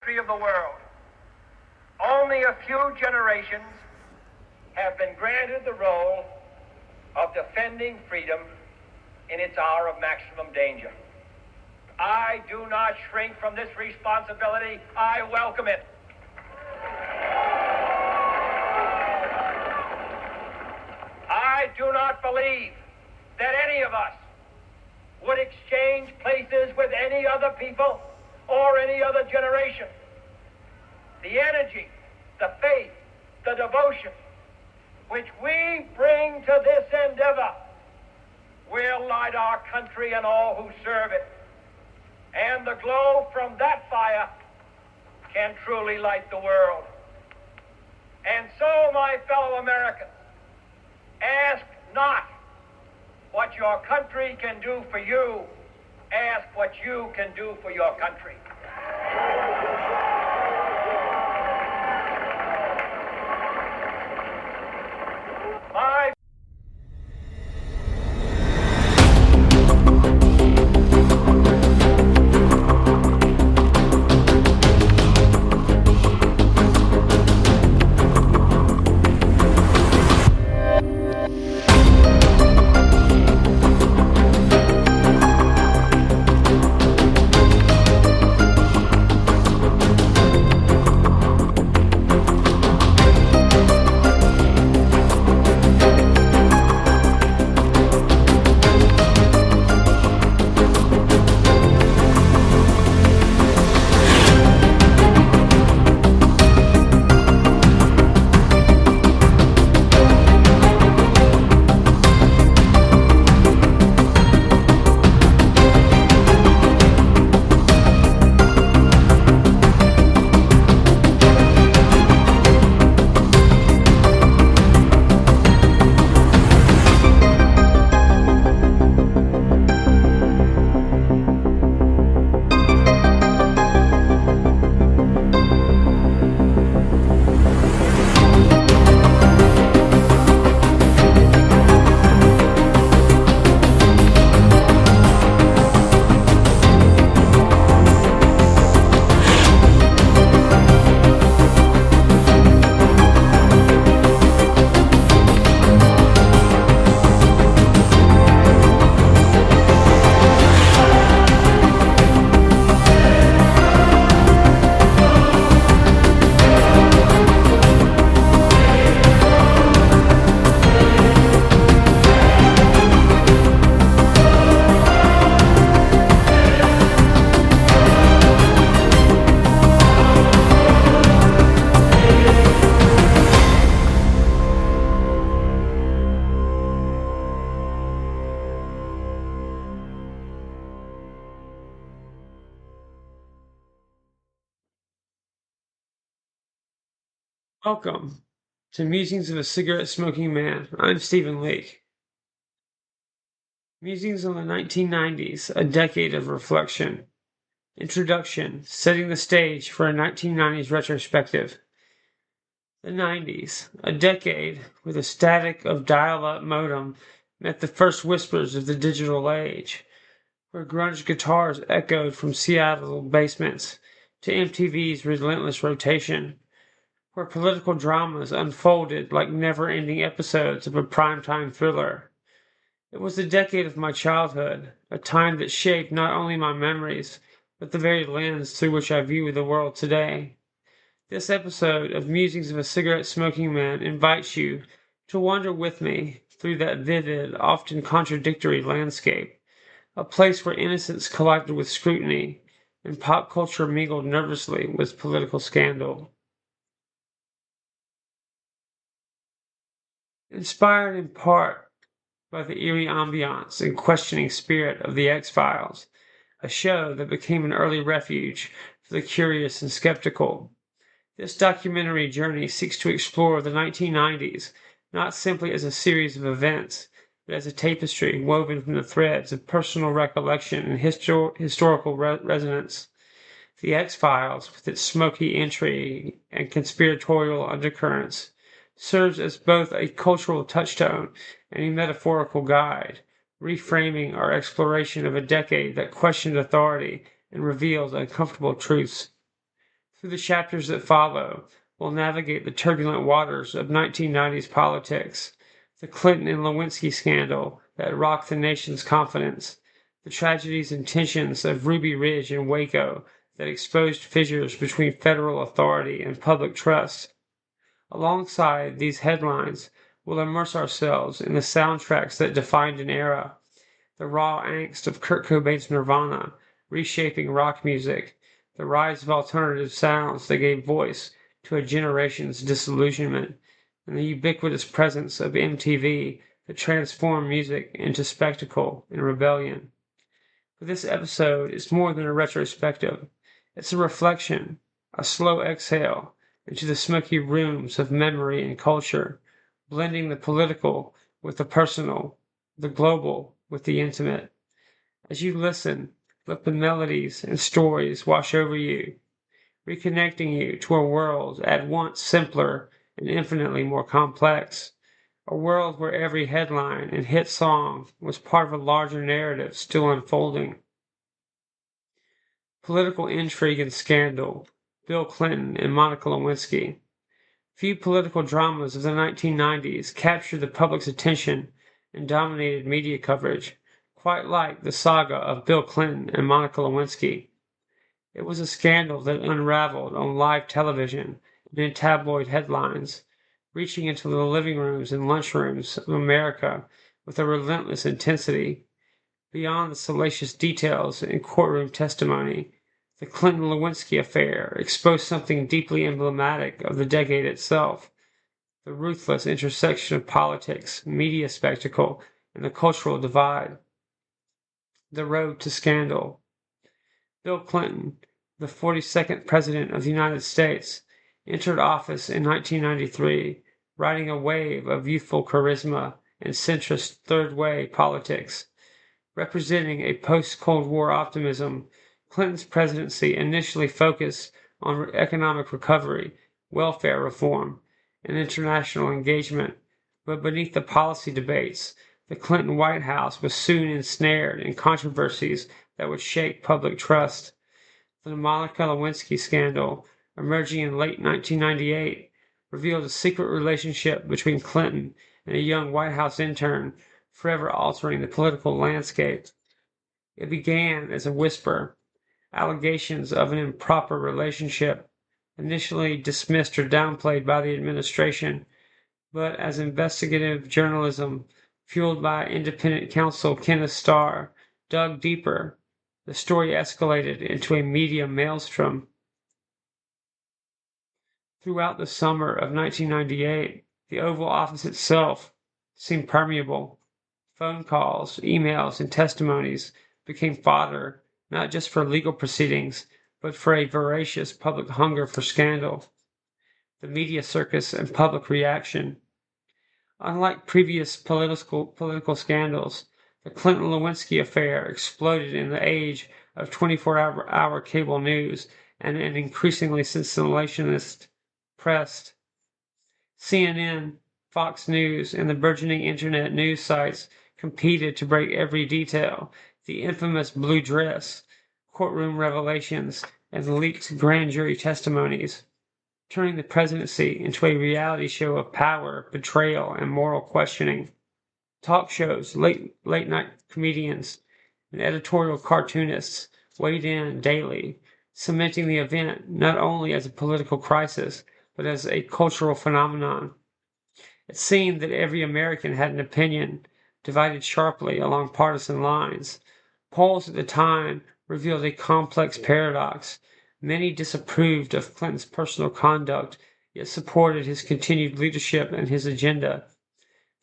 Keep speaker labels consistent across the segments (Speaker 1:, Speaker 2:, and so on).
Speaker 1: history of the world, only a few generations have been granted the role of defending freedom in its hour of maximum danger. I do not shrink from this responsibility. I welcome it. I do not believe that any of us would exchange places with any other people or any other generation. The energy, the faith, the devotion which we bring to this endeavor will light our country and all who serve it. And the glow from that fire can truly light the world. And so, my fellow Americans, ask not what your country can do for you, ask what you can do for your country. My
Speaker 2: Welcome to Musings of a Cigarette-Smoking Man. I'm Stephen Lake. Musings on the 1990s, a decade of reflection. Introduction, setting the stage for a 1990s retrospective. The 90s, a decade where the static of dial-up modem met the first whispers of the digital age, where grunge guitars echoed from Seattle basements to MTV's relentless rotation, where political dramas unfolded like never-ending episodes of a primetime thriller. It was the decade of my childhood, a time that shaped not only my memories, but the very lens through which I view the world today. This episode of Musings of a Cigarette-Smoking Man invites you to wander with me through that vivid, often contradictory landscape, a place where innocence collided with scrutiny and pop culture mingled nervously with political scandal. Inspired in part by the eerie ambiance and questioning spirit of The X-Files, a show that became an early refuge for the curious and skeptical. This documentary journey seeks to explore the 1990s not simply as a series of events, but as a tapestry woven from the threads of personal recollection and historical resonance. The X-Files, with its smoky intrigue and conspiratorial undercurrents, serves as both a cultural touchstone and a metaphorical guide, reframing our exploration of a decade that questioned authority and revealed uncomfortable truths. Through the chapters that follow, we'll navigate the turbulent waters of 1990s politics, the Clinton and Lewinsky scandal that rocked the nation's confidence, the tragedies and tensions of Ruby Ridge and Waco that exposed fissures between federal authority and public trust. Alongside these headlines, we'll immerse ourselves in the soundtracks that defined an era, the raw angst of Kurt Cobain's Nirvana, reshaping rock music, the rise of alternative sounds that gave voice to a generation's disillusionment, and the ubiquitous presence of MTV that transformed music into spectacle and rebellion. But this episode is more than a retrospective. It's a reflection, a slow exhale into the smoky rooms of memory and culture, blending the political with the personal, the global with the intimate. As you listen, let the melodies and stories wash over you, reconnecting you to a world at once simpler and infinitely more complex. A world where every headline and hit song was part of a larger narrative still unfolding. Political intrigue and scandal, Bill Clinton and Monica Lewinsky. Few political dramas of the 1990s captured the public's attention and dominated media coverage, quite like the saga of Bill Clinton and Monica Lewinsky. It was a scandal that unraveled on live television and in tabloid headlines, reaching into the living rooms and lunchrooms of America with a relentless intensity. Beyond the salacious details and courtroom testimony, the Clinton-Lewinsky affair exposed something deeply emblematic of the decade itself, the ruthless intersection of politics, media spectacle, and the cultural divide. The road to scandal. Bill Clinton, the 42nd President of the United States, entered office in 1993, riding a wave of youthful charisma and centrist third-way politics. Representing a post-Cold War optimism, Clinton's presidency initially focused on economic recovery, welfare reform, and international engagement, but beneath the policy debates, the Clinton White House was soon ensnared in controversies that would shake public trust. The Monica Lewinsky scandal, emerging in late 1998, revealed a secret relationship between Clinton and a young White House intern, forever altering the political landscape. It began as a whisper, allegations of an improper relationship, initially dismissed or downplayed by the administration, but as investigative journalism, fueled by independent counsel Kenneth Starr, dug deeper, the story escalated into a media maelstrom. Throughout the summer of 1998, the Oval Office itself seemed permeable. Phone calls, emails, and testimonies became fodder not just for legal proceedings, but for a voracious public hunger for scandal. The media circus and public reaction. Unlike previous political scandals, the Clinton-Lewinsky affair exploded in the age of 24-hour cable news and an increasingly sensationalist press. CNN, Fox News, and the burgeoning internet news sites competed to break every detail. The infamous blue dress, courtroom revelations, and leaked grand jury testimonies, turning the presidency into a reality show of power, betrayal, and moral questioning. Talk shows, late-night comedians, and editorial cartoonists weighed in daily, cementing the event not only as a political crisis, but as a cultural phenomenon. It seemed that every American had an opinion, divided sharply along partisan lines. Polls at the time revealed a complex paradox. Many disapproved of Clinton's personal conduct, yet supported his continued leadership and his agenda.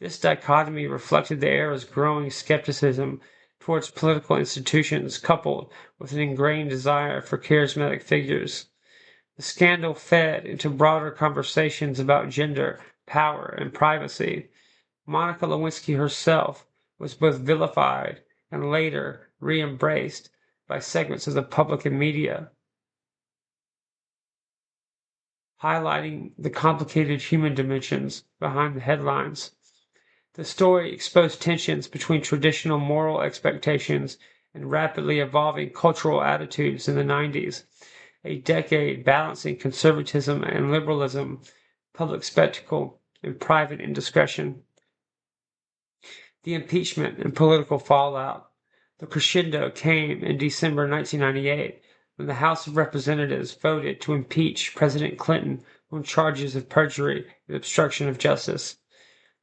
Speaker 2: This dichotomy reflected the era's growing skepticism towards political institutions, coupled with an ingrained desire for charismatic figures. The scandal fed into broader conversations about gender, power, and privacy. Monica Lewinsky herself was both vilified and later re-embraced by segments of the public and media, highlighting the complicated human dimensions behind the headlines. The story exposed tensions between traditional moral expectations and rapidly evolving cultural attitudes in the 90s. a decade balancing conservatism and liberalism, public spectacle, and private indiscretion. The impeachment and political fallout. The crescendo came in December 1998 when the House of Representatives voted to impeach President Clinton on charges of perjury and obstruction of justice.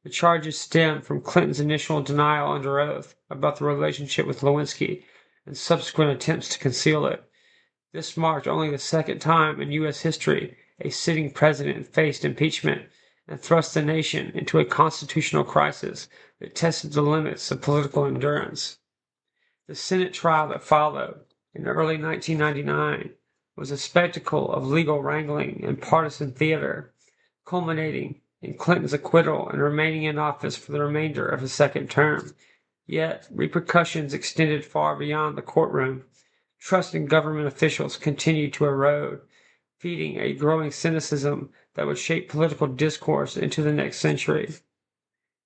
Speaker 2: The charges stem from Clinton's initial denial under oath about the relationship with Lewinsky and subsequent attempts to conceal it. This marked only the second time in U.S. history a sitting president faced impeachment and thrust the nation into a constitutional crisis that tested the limits of political endurance. The Senate trial that followed in early 1999 was a spectacle of legal wrangling and partisan theater, culminating in Clinton's acquittal and remaining in office for the remainder of his second term. Yet, repercussions extended far beyond the courtroom. Trust in government officials continued to erode, feeding a growing cynicism that would shape political discourse into the next century.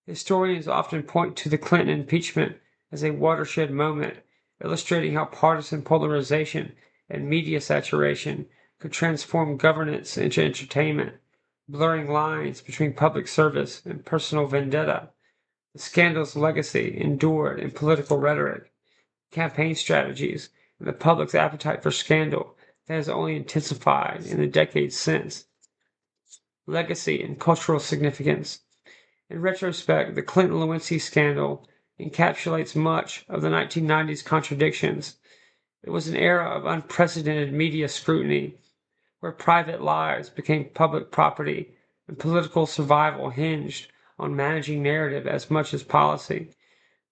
Speaker 2: Historians often point to the Clinton impeachment as a watershed moment, illustrating how partisan polarization and media saturation could transform governance into entertainment, blurring lines between public service and personal vendetta. The scandal's legacy endured in political rhetoric, campaign strategies, and the public's appetite for scandal that has only intensified in the decades since. Legacy and cultural significance. In retrospect, the Clinton-Lewinsky scandal encapsulates much of the 1990s contradictions. It was an era of unprecedented media scrutiny, where private lives became public property and political survival hinged on managing narrative as much as policy.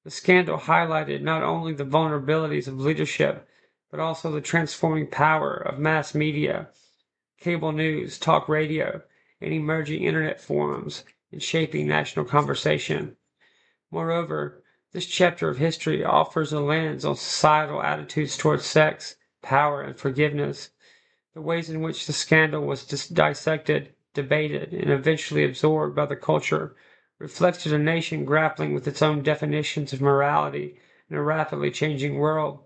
Speaker 2: The scandal highlighted not only the vulnerabilities of leadership, but also the transforming power of mass media, cable news, talk radio, and emerging internet forums in shaping national conversation. Moreover, this chapter of history offers a lens on societal attitudes towards sex, power, and forgiveness. The ways in which the scandal was dissected, debated, and eventually absorbed by the culture reflected a nation grappling with its own definitions of morality in a rapidly changing world.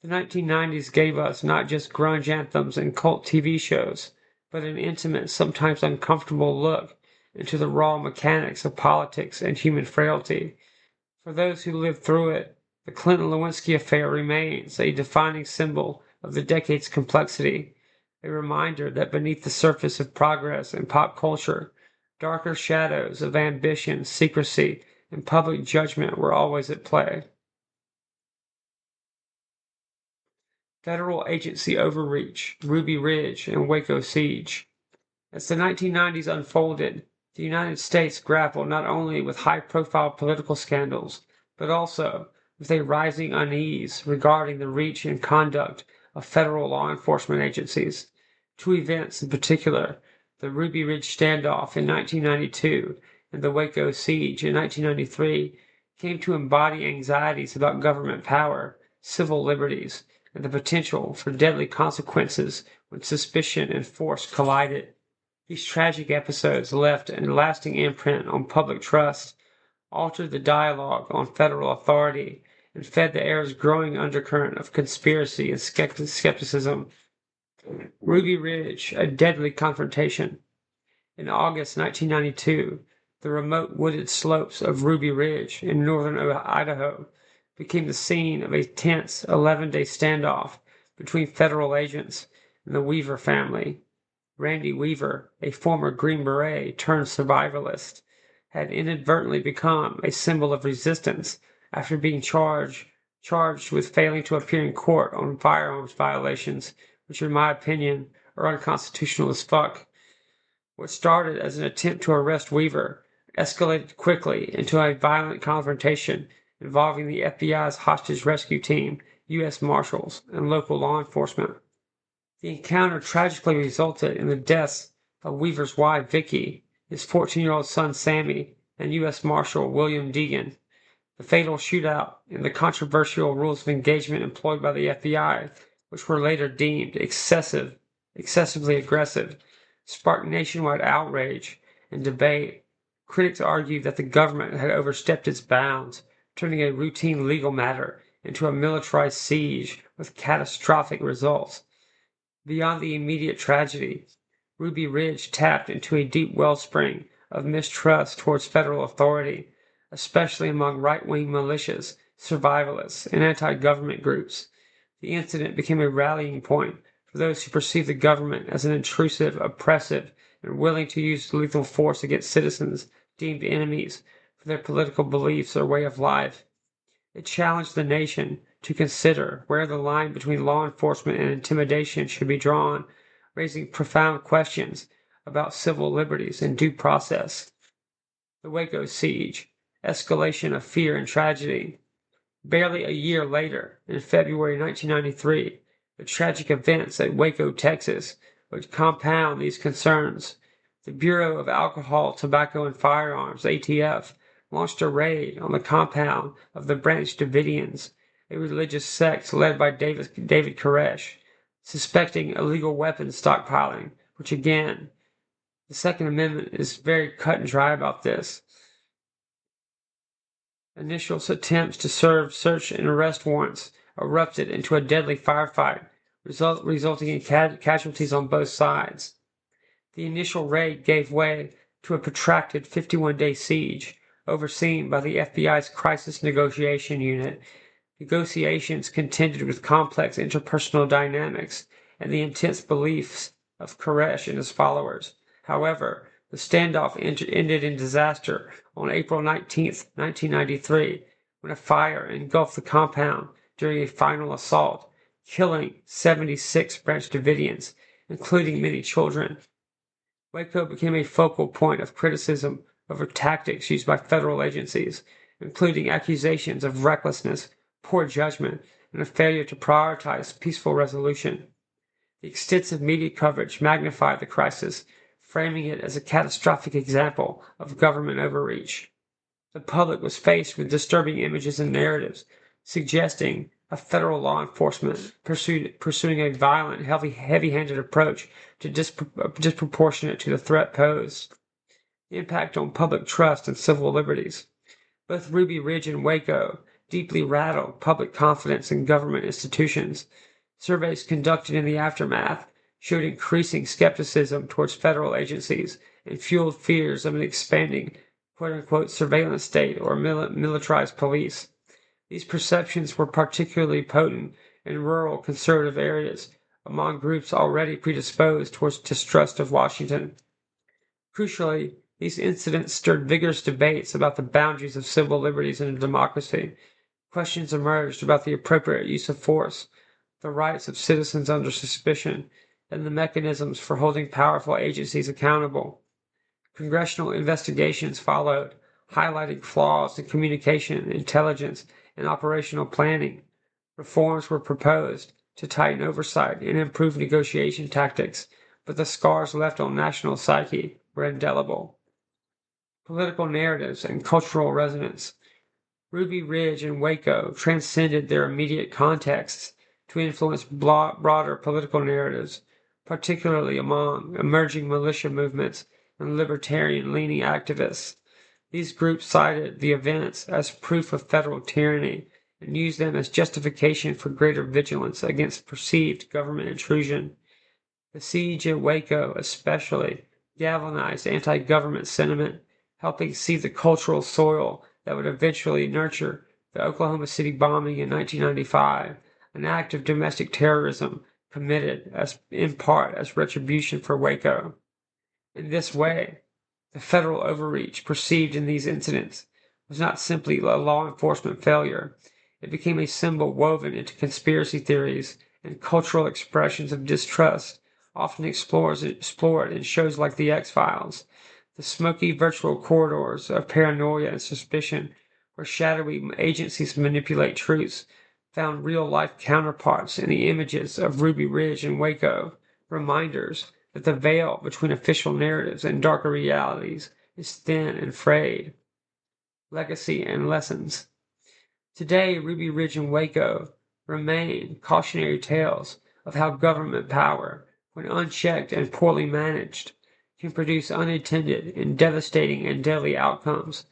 Speaker 2: The 1990s gave us not just grunge anthems and cult TV shows, but an intimate, sometimes uncomfortable look into the raw mechanics of politics and human frailty. For those who lived through it, the Clinton-Lewinsky affair remains a defining symbol of the decade's complexity, a reminder that beneath the surface of progress in pop culture, darker shadows of ambition, secrecy, and public judgment were always at play. Federal agency overreach, Ruby Ridge, and Waco siege. As the 1990s unfolded, the United States grappled not only with high-profile political scandals, but also with a rising unease regarding the reach and conduct of federal law enforcement agencies. Two events in particular, the Ruby Ridge standoff in 1992 and the Waco siege in 1993, came to embody anxieties about government power, civil liberties, and the potential for deadly consequences when suspicion and force collided. These tragic episodes left a lasting imprint on public trust, altered the dialogue on federal authority, and fed the era's growing undercurrent of conspiracy and skepticism. Ruby Ridge, a deadly confrontation. In August 1992, the remote wooded slopes of Ruby Ridge in northern Idaho became the scene of a tense 11-day standoff between federal agents and the Weaver family. Randy Weaver, a former Green Beret turned survivalist, had inadvertently become a symbol of resistance after being charged with failing to appear in court on firearms violations, which in my opinion are unconstitutional as fuck. What started as an attempt to arrest Weaver escalated quickly into a violent confrontation involving the FBI's hostage rescue team, U.S. Marshals, and local law enforcement. The encounter tragically resulted in the deaths of Weaver's wife, Vicky, his 14-year-old son, Sammy, and U.S. Marshal William Deegan. The fatal shootout and the controversial rules of engagement employed by the FBI, which were later deemed excessively aggressive, sparked nationwide outrage and debate. Critics argued that the government had overstepped its bounds, turning a routine legal matter into a militarized siege with catastrophic results. Beyond the immediate tragedy, Ruby Ridge tapped into a deep wellspring of mistrust towards federal authority, especially among right-wing militias, survivalists, and anti-government groups. The incident became a rallying point for those who perceived the government as an intrusive, oppressive, and willing to use lethal force against citizens deemed enemies for their political beliefs or way of life. It challenged the nation to consider where the line between law enforcement and intimidation should be drawn, raising profound questions about civil liberties and due process. The Waco siege, escalation of fear and tragedy. Barely a year later, in February 1993, the tragic events at Waco, Texas, would compound these concerns. The Bureau of Alcohol, Tobacco, and Firearms, ATF, launched a raid on the compound of the Branch Davidians, a religious sect led by David Koresh, suspecting illegal weapons stockpiling, which again, the Second Amendment is very cut and dry about this. Initial attempts to serve search and arrest warrants erupted into a deadly firefight, resulting in casualties on both sides. The initial raid gave way to a protracted 51-day siege, overseen by the FBI's Crisis Negotiation Unit. Negotiations contended with complex interpersonal dynamics and the intense beliefs of Koresh and his followers. However, the standoff ended in disaster on April 19, 1993, when a fire engulfed the compound during a final assault, killing 76 Branch Davidians, including many children. Waco became a focal point of criticism over tactics used by federal agencies, including accusations of recklessness, poor judgment, and a failure to prioritize peaceful resolution. The extensive media coverage magnified the crisis, framing it as a catastrophic example of government overreach. The public was faced with disturbing images and narratives, suggesting a federal law enforcement pursuing a violent, heavy-handed approach to disproportionate to the threat posed. The impact on public trust and civil liberties. Both Ruby Ridge and Waco deeply rattled public confidence in government institutions. Surveys conducted in the aftermath showed increasing skepticism towards federal agencies and fueled fears of an expanding quote-unquote surveillance state or militarized police. These perceptions were particularly potent in rural conservative areas among groups already predisposed towards distrust of Washington. Crucially, these incidents stirred vigorous debates about the boundaries of civil liberties in a democracy. Questions emerged about the appropriate use of force, the rights of citizens under suspicion, and the mechanisms for holding powerful agencies accountable. Congressional investigations followed, highlighting flaws in communication, intelligence, and operational planning. Reforms were proposed to tighten oversight and improve negotiation tactics, but the scars left on national psyche were indelible. Political narratives and cultural resonance. Ruby Ridge and Waco transcended their immediate contexts to influence broader political narratives, particularly among emerging militia movements and libertarian-leaning activists. These groups cited the events as proof of federal tyranny and used them as justification for greater vigilance against perceived government intrusion. The siege at Waco especially galvanized anti-government sentiment, helping seed the cultural soil that would eventually nurture the Oklahoma City bombing in 1995, an act of domestic terrorism committed in part as retribution for Waco. In this way, the federal overreach perceived in these incidents was not simply a law enforcement failure. It became a symbol woven into conspiracy theories and cultural expressions of distrust, often explored in shows like The X-Files. The smoky virtual corridors of paranoia and suspicion, where shadowy agencies manipulate truths, found real-life counterparts in the images of Ruby Ridge and Waco, reminders that the veil between official narratives and darker realities is thin and frayed. Legacy and lessons. Today, Ruby Ridge and Waco remain cautionary tales of how government power, when unchecked and poorly managed, can produce unintended and devastating and deadly outcomes.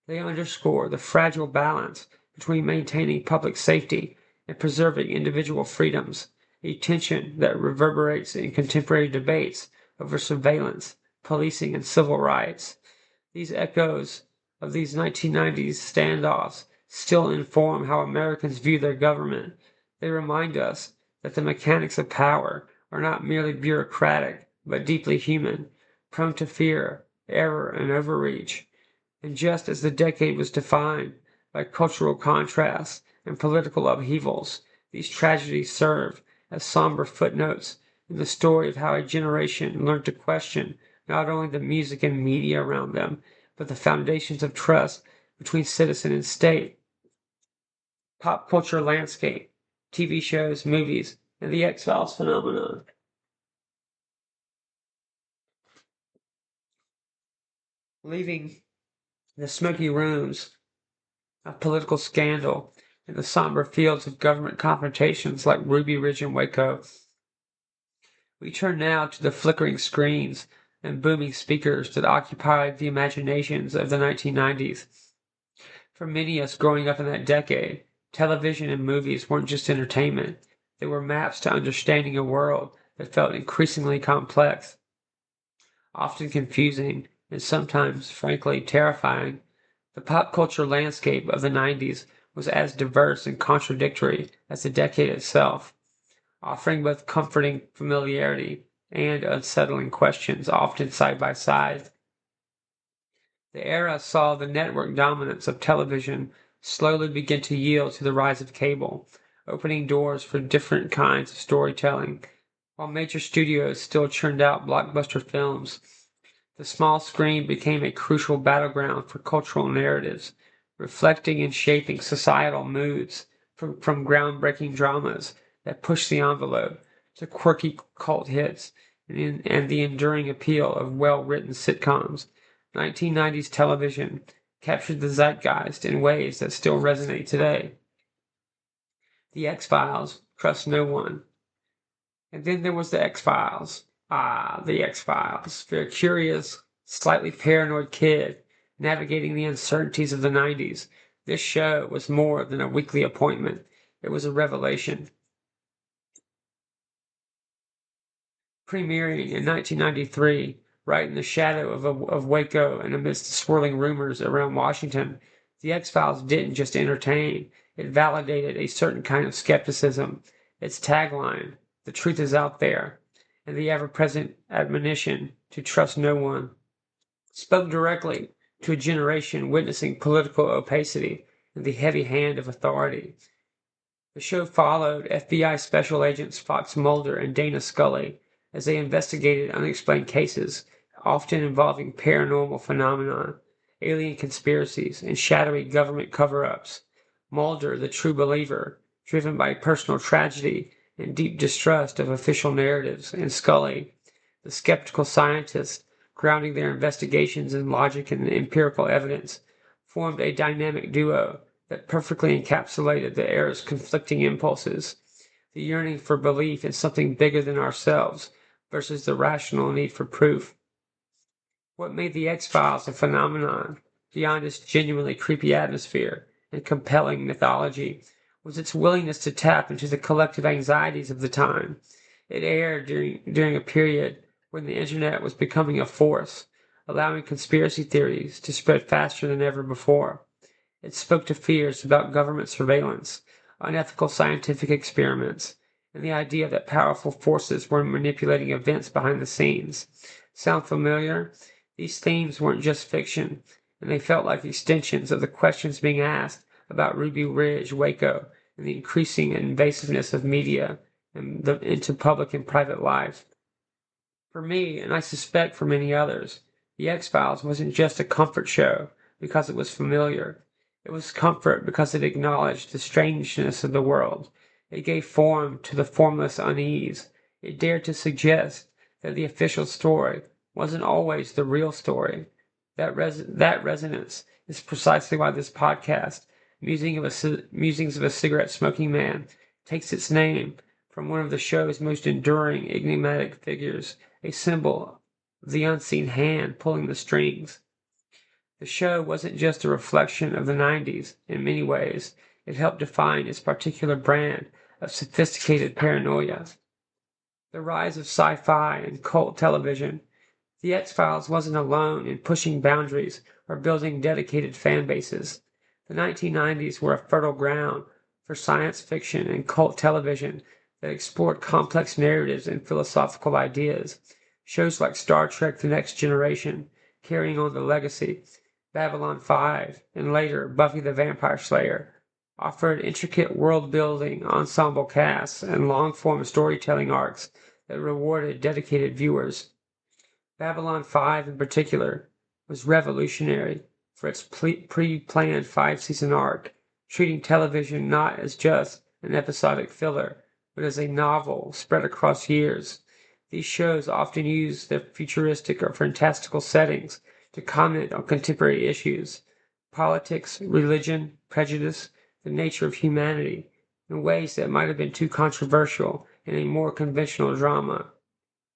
Speaker 2: They underscore the fragile balance between maintaining public safety and preserving individual freedoms, a tension that reverberates in contemporary debates over surveillance, policing, and civil rights. These echoes of these 1990s standoffs still inform how Americans view their government. They remind us that the mechanics of power are not merely bureaucratic, but deeply human, prone to fear, error, and overreach. And just as the decade was defined by cultural contrasts and political upheavals, these tragedies serve as somber footnotes in the story of how a generation learned to question not only the music and media around them, but the foundations of trust between citizen and state. Pop culture landscape, TV shows, movies, and the X-Files phenomenon. Leaving the smoky rooms of political scandal and the somber fields of government confrontations like Ruby Ridge and Waco, we turn now to the flickering screens and booming speakers that occupied the imaginations of the 1990s. For many of us growing up in that decade, television and movies weren't just entertainment, they were maps to understanding a world that felt increasingly complex, often confusing, and sometimes, frankly, terrifying. The pop culture landscape of the 90s was as diverse and contradictory as the decade itself, offering both comforting familiarity and unsettling questions, often side by side. The era saw the network dominance of television slowly begin to yield to the rise of cable, opening doors for different kinds of storytelling. While major studios still churned out blockbuster films, the small screen became a crucial battleground for cultural narratives, reflecting and shaping societal moods from groundbreaking dramas that push the envelope to quirky cult hits and the enduring appeal of well-written sitcoms. 1990s television captured the zeitgeist in ways that still resonate today. The X-Files, Trust No One. And then there was the X-Files. The X-Files. For a curious, slightly paranoid kid navigating the uncertainties of the 90s, this show was more than a weekly appointment. It was a revelation. Premiering in 1993, right in the shadow of Waco and amidst the swirling rumors around Washington, The X-Files didn't just entertain, it validated a certain kind of skepticism. Its tagline, "The truth is out there," and the ever-present admonition to trust no one, spoke directly to a generation witnessing political opacity and the heavy hand of authority. The show followed FBI Special Agents Fox Mulder and Dana Scully as they investigated unexplained cases, often involving paranormal phenomena, alien conspiracies, and shadowy government cover-ups. Mulder, the true believer, driven by personal tragedy and deep distrust of official narratives, and Scully, the skeptical scientist, grounding their investigations in logic and empirical evidence, formed a dynamic duo that perfectly encapsulated the era's conflicting impulses, the yearning for belief in something bigger than ourselves versus the rational need for proof. What made the X-Files a phenomenon, beyond its genuinely creepy atmosphere and compelling mythology, was its willingness to tap into the collective anxieties of the time. It aired during a period when the internet was becoming a force, allowing conspiracy theories to spread faster than ever before. It spoke to fears about government surveillance, unethical scientific experiments, and the idea that powerful forces were manipulating events behind the scenes. Sound familiar? These themes weren't just fiction, and they felt like extensions of the questions being asked about Ruby Ridge, Waco, and the increasing invasiveness of media into public and private life. For me, and I suspect for many others, The X-Files wasn't just a comfort show because it was familiar. It was comfort because it acknowledged the strangeness of the world. It gave form to the formless unease. It dared to suggest that the official story wasn't always the real story. That resonance is precisely why this podcast, Musings of a Cigarette-Smoking Man, takes its name from one of the show's most enduring enigmatic figures, a symbol of the unseen hand pulling the strings. The show wasn't just a reflection of the 90s in many ways. It helped define its particular brand of sophisticated paranoia. The rise of sci-fi and cult television. The X-Files wasn't alone in pushing boundaries or building dedicated fan bases. The 1990s were a fertile ground for science fiction and cult television that explored complex narratives and philosophical ideas. Shows like Star Trek The Next Generation, carrying on the legacy, Babylon 5, and later Buffy the Vampire Slayer, offered intricate world-building ensemble casts and long-form storytelling arcs that rewarded dedicated viewers. Babylon 5 in particular was revolutionary for its pre-planned 5-season arc, treating television not as just an episodic filler, but as a novel spread across years. These shows often use their futuristic or fantastical settings to comment on contemporary issues, politics, religion, prejudice, the nature of humanity, in ways that might have been too controversial in a more conventional drama.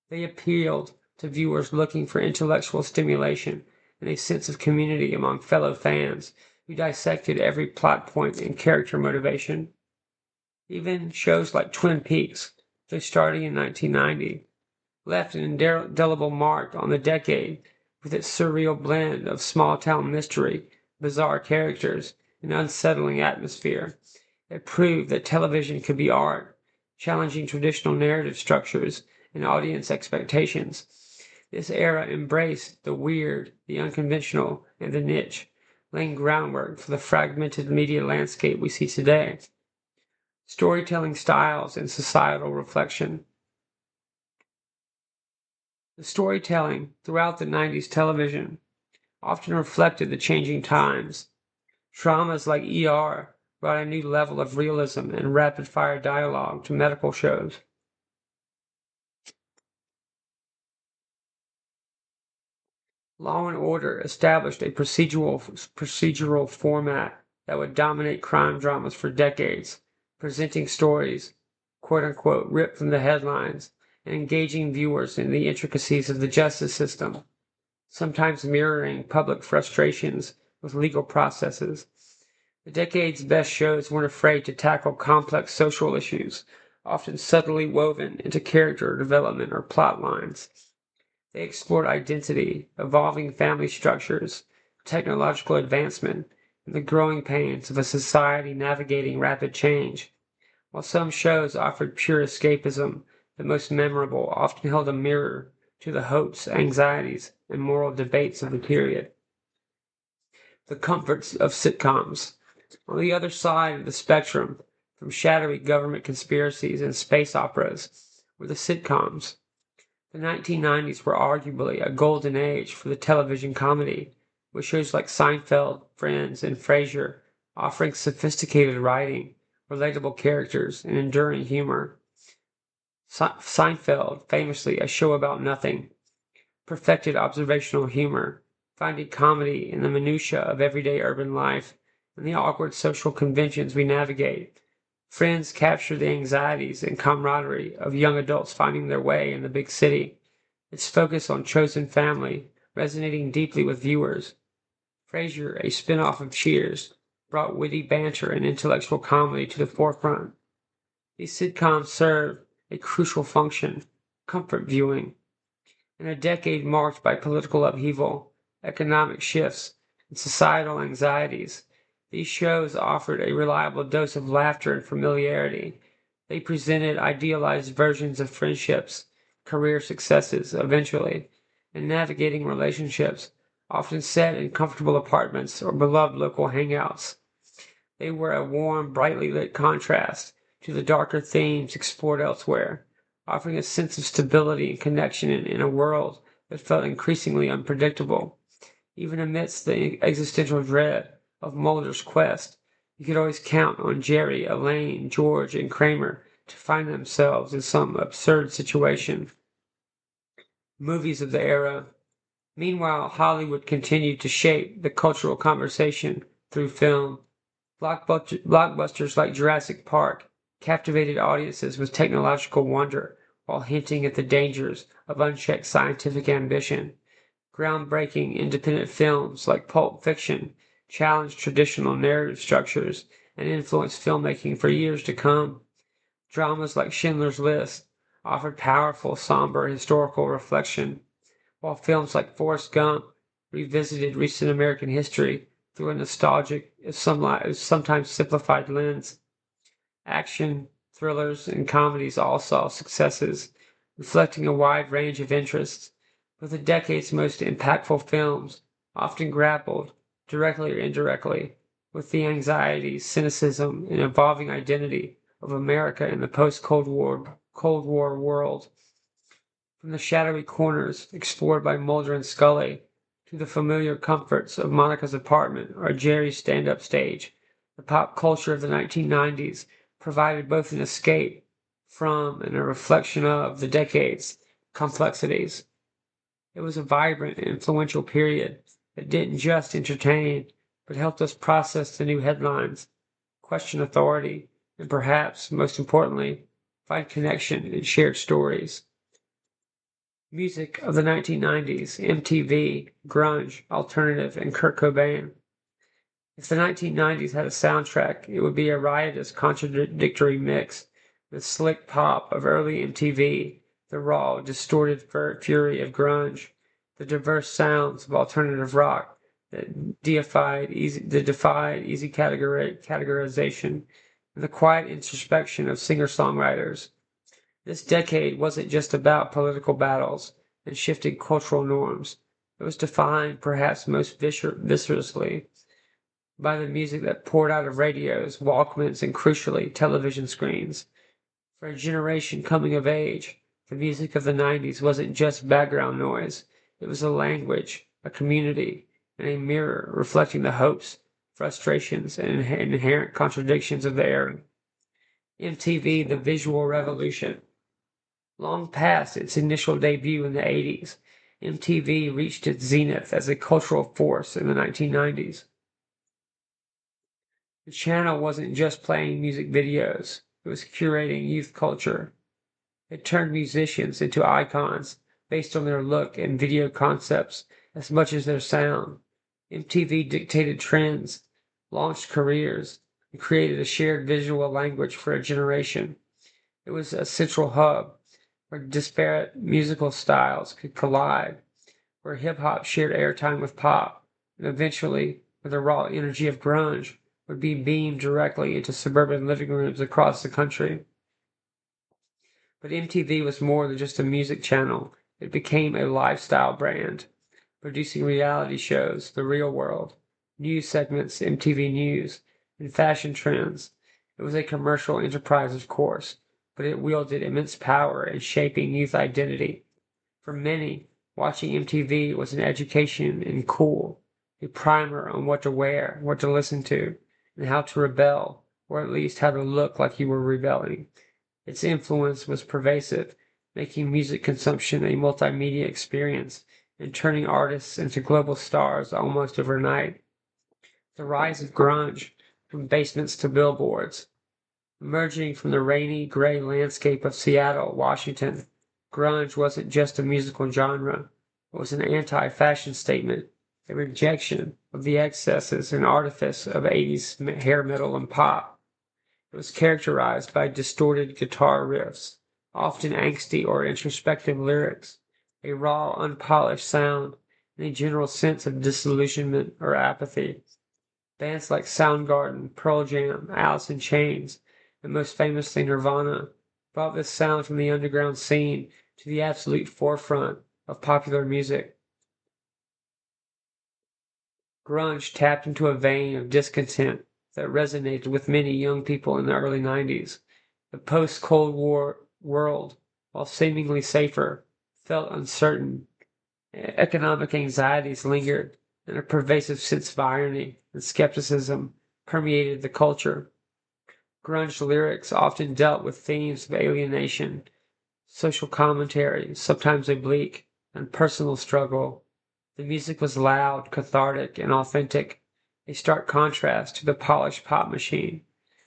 Speaker 2: They appealed to viewers looking for intellectual stimulation and a sense of community among fellow fans who dissected every plot point and character motivation. Even shows like Twin Peaks, though starting in 1990, left an indelible mark on the decade with its surreal blend of small-town mystery, bizarre characters, and unsettling atmosphere. It proved that television could be art, challenging traditional narrative structures and audience expectations. This era embraced the weird, the unconventional, and the niche, laying groundwork for the fragmented media landscape we see today. Storytelling styles and societal reflection. The storytelling throughout the 90s television often reflected the changing times. Dramas like ER brought a new level of realism and rapid-fire dialogue to medical shows. Law and Order established a procedural format that would dominate crime dramas for decades, presenting stories, quote-unquote, ripped from the headlines, and engaging viewers in the intricacies of the justice system, sometimes mirroring public frustrations with legal processes. The decade's best shows weren't afraid to tackle complex social issues, often subtly woven into character development or plot lines. They explored identity, evolving family structures, technological advancement, and the growing pains of a society navigating rapid change. While some shows offered pure escapism, the most memorable often held a mirror to the hopes, anxieties, and moral debates of the period. The comforts of sitcoms. On the other side of the spectrum, from shadowy government conspiracies and space operas, were the sitcoms. The 1990s were arguably a golden age for the television comedy, with shows like Seinfeld, Friends, and Frasier offering sophisticated writing, relatable characters, and enduring humor. Seinfeld, famously a show about nothing, perfected observational humor, finding comedy in the minutiae of everyday urban life and the awkward social conventions we navigate. Friends capture the anxieties and camaraderie of young adults finding their way in the big city, its focus on chosen family resonating deeply with viewers. Frasier, a spin-off of Cheers, brought witty banter and intellectual comedy to the forefront. These sitcoms serve a crucial function, comfort viewing. In a decade marked by political upheaval, economic shifts, and societal anxieties, these shows offered a reliable dose of laughter and familiarity. They presented idealized versions of friendships, career successes eventually, and navigating relationships, often set in comfortable apartments or beloved local hangouts. They were a warm, brightly lit contrast to the darker themes explored elsewhere, offering a sense of stability and connection in a world that felt increasingly unpredictable. Even amidst the existential dread of Mulder's quest, you could always count on Jerry, Elaine, George, and Kramer to find themselves in some absurd situation. Movies of the era. Meanwhile, Hollywood continued to shape the cultural conversation through film. Blockbusters like Jurassic Park captivated audiences with technological wonder while hinting at the dangers of unchecked scientific ambition. Groundbreaking independent films like Pulp Fiction challenged traditional narrative structures and influenced filmmaking for years to come. Dramas like Schindler's List offered powerful, somber historical reflection, while films like Forrest Gump revisited recent American history through a nostalgic, if sometimes simplified lens. Action, thrillers, and comedies all saw successes, reflecting a wide range of interests, but the decade's most impactful films often grappled, directly or indirectly, with the anxieties, cynicism, and evolving identity of America in the post-Cold War world. From the shadowy corners explored by Mulder and Scully to the familiar comforts of Monica's apartment or Jerry's stand-up stage, the pop culture of the 1990s provided both an escape from and a reflection of the decade's complexities. It was a vibrant and influential period that didn't just entertain, but helped us process the new headlines, question authority, and perhaps, most importantly, find connection in shared stories. Music of the 1990s, MTV, grunge, alternative, and Kurt Cobain. If the 1990s had a soundtrack, it would be a riotous, contradictory mix, the slick pop of early MTV, the raw, distorted fury of grunge, the diverse sounds of alternative rock that defied easy categorization, and the quiet introspection of singer-songwriters. This decade wasn't just about political battles and shifting cultural norms. It was defined, perhaps most viscerally, by the music that poured out of radios, Walkmans, and crucially, television screens. For a generation coming of age, the music of the 90s wasn't just background noise. It was a language, a community, and a mirror reflecting the hopes, frustrations, and inherent contradictions of the era. MTV, the visual revolution. Long past its initial debut in the 80s, MTV reached its zenith as a cultural force in the 1990s. The channel wasn't just playing music videos, it was curating youth culture. It turned musicians into icons based on their look and video concepts as much as their sound. MTV dictated trends, launched careers, and created a shared visual language for a generation. It was a central hub where disparate musical styles could collide, where hip-hop shared airtime with pop, and eventually, where the raw energy of grunge would be beamed directly into suburban living rooms across the country. But MTV was more than just a music channel. It became a lifestyle brand, producing reality shows, The Real World, news segments, MTV News, and fashion trends. It was a commercial enterprise, of course, but it wielded immense power in shaping youth identity. For many, watching MTV was an education in cool, a primer on what to wear, what to listen to, and how to rebel, or at least how to look like you were rebelling. Its influence was pervasive, making music consumption a multimedia experience and turning artists into global stars almost overnight. The rise of grunge, from basements to billboards. Emerging from the rainy, gray landscape of Seattle, Washington, grunge wasn't just a musical genre. It was an anti-fashion statement, a rejection of the excesses and artifice of 80s hair metal and pop. It was characterized by distorted guitar riffs, often angsty or introspective lyrics, a raw, unpolished sound, and a general sense of disillusionment or apathy. Bands like Soundgarden, Pearl Jam, Alice in Chains, and most famously Nirvana brought this sound from the underground scene to the absolute forefront of popular music. Grunge tapped into a vein of discontent that resonated with many young people in the early 90s. The post-Cold War world, while seemingly safer, felt uncertain. Economic anxieties lingered, and a pervasive sense of irony and skepticism permeated the culture. Grunge lyrics often dealt with themes of alienation, social commentary, sometimes oblique, and personal struggle. The music was loud, cathartic, and authentic, a stark contrast to the polished pop machine.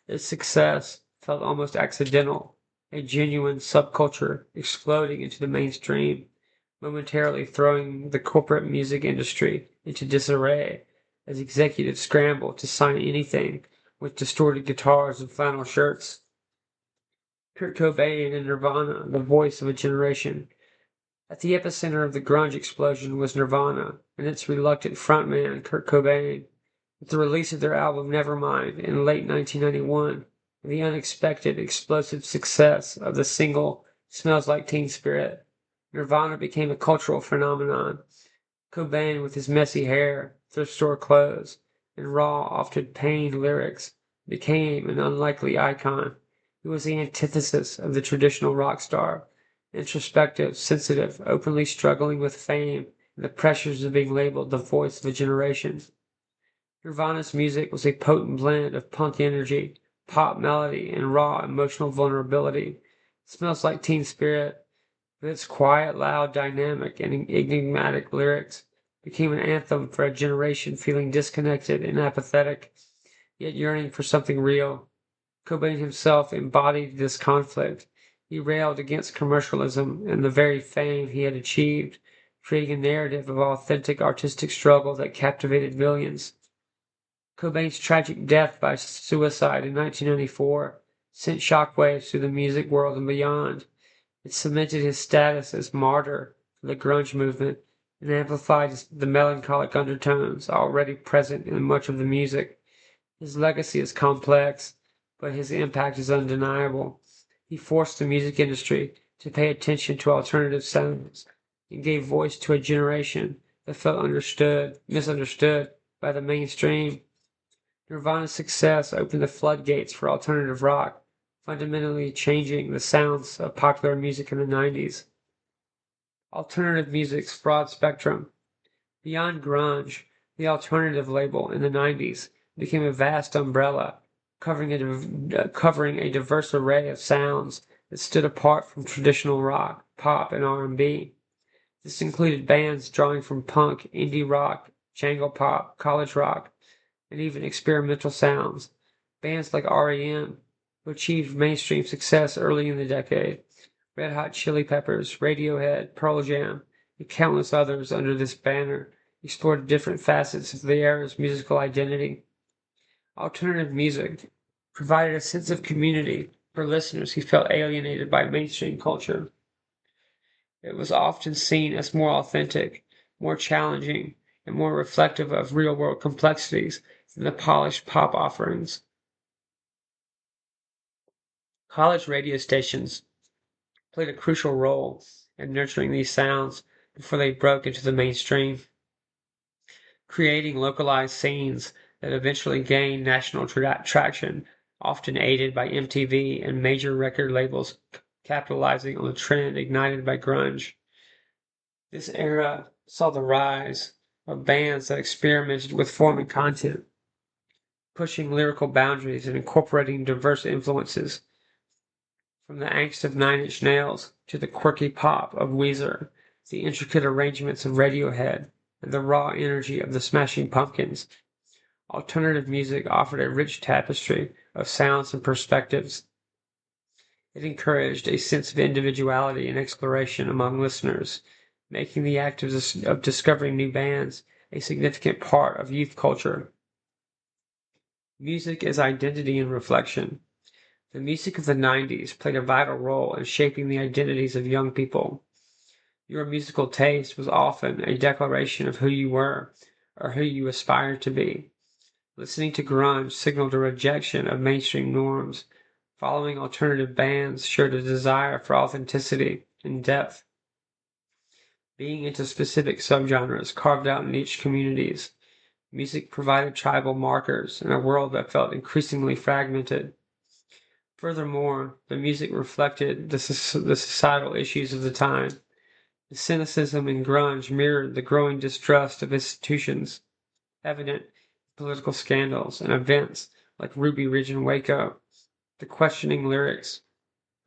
Speaker 2: Its success felt almost accidental, a genuine subculture exploding into the mainstream, momentarily throwing the corporate music industry into disarray as executives scrambled to sign anything with distorted guitars and flannel shirts. Kurt Cobain and Nirvana, the voice of a generation. At the epicenter of the grunge explosion was Nirvana and its reluctant frontman, Kurt Cobain. With the release of their album Nevermind in late 1991, and the unexpected, explosive success of the single Smells Like Teen Spirit, Nirvana became a cultural phenomenon. Cobain, with his messy hair, thrift store clothes, and raw, often pained lyrics, became an unlikely icon. He was the antithesis of the traditional rock star, introspective, sensitive, openly struggling with fame and the pressures of being labeled the voice of a generation. Nirvana's music was a potent blend of punk energy, pop melody, and raw emotional vulnerability. It Smells Like Teen Spirit, with its quiet, loud, dynamic, and enigmatic lyrics, became an anthem for a generation feeling disconnected and apathetic, yet yearning for something real. Cobain himself embodied this conflict. He railed against commercialism and the very fame he had achieved, creating a narrative of authentic artistic struggle that captivated millions. Cobain's tragic death by suicide in 1994 sent shockwaves through the music world and beyond. It cemented his status as martyr for the grunge movement and amplified the melancholic undertones already present in much of the music. His legacy is complex, but his impact is undeniable. He forced the music industry to pay attention to alternative sounds and gave voice to a generation that felt misunderstood by the mainstream. Nirvana's success opened the floodgates for alternative rock, fundamentally changing the sounds of popular music in the 90s. Alternative music's broad spectrum. Beyond grunge, the alternative label in the 90s became a vast umbrella, covering a diverse array of sounds that stood apart from traditional rock, pop, and R&B. This included bands drawing from punk, indie rock, jangle pop, college rock, and even experimental sounds. Bands like REM, who achieved mainstream success early in the decade, Red Hot Chili Peppers, Radiohead, Pearl Jam, and countless others under this banner explored different facets of the era's musical identity. Alternative music provided a sense of community for listeners who felt alienated by mainstream culture. It was often seen as more authentic, more challenging, and more reflective of real-world complexities than the polished pop offerings. College radio stations played a crucial role in nurturing these sounds before they broke into the mainstream, creating localized scenes that eventually gained national traction, often aided by MTV and major record labels capitalizing on the trend ignited by grunge. This era saw the rise of bands that experimented with form and content, pushing lyrical boundaries and incorporating diverse influences, from the angst of Nine Inch Nails to the quirky pop of Weezer, the intricate arrangements of Radiohead, and the raw energy of the Smashing Pumpkins. Alternative music offered a rich tapestry of sounds and perspectives. It encouraged a sense of individuality and exploration among listeners, making the act of discovering new bands a significant part of youth culture. Music as identity and reflection. The music of the 90s played a vital role in shaping the identities of young people. Your musical taste was often a declaration of who you were or who you aspired to be. Listening to grunge signaled a rejection of mainstream norms. Following alternative bands showed a desire for authenticity and depth. Being into specific subgenres carved out niche communities. Music provided tribal markers in a world that felt increasingly fragmented. Furthermore, the music reflected the societal issues of the time. The cynicism in grunge mirrored the growing distrust of institutions, evident in political scandals and events like Ruby Ridge and Waco. The questioning lyrics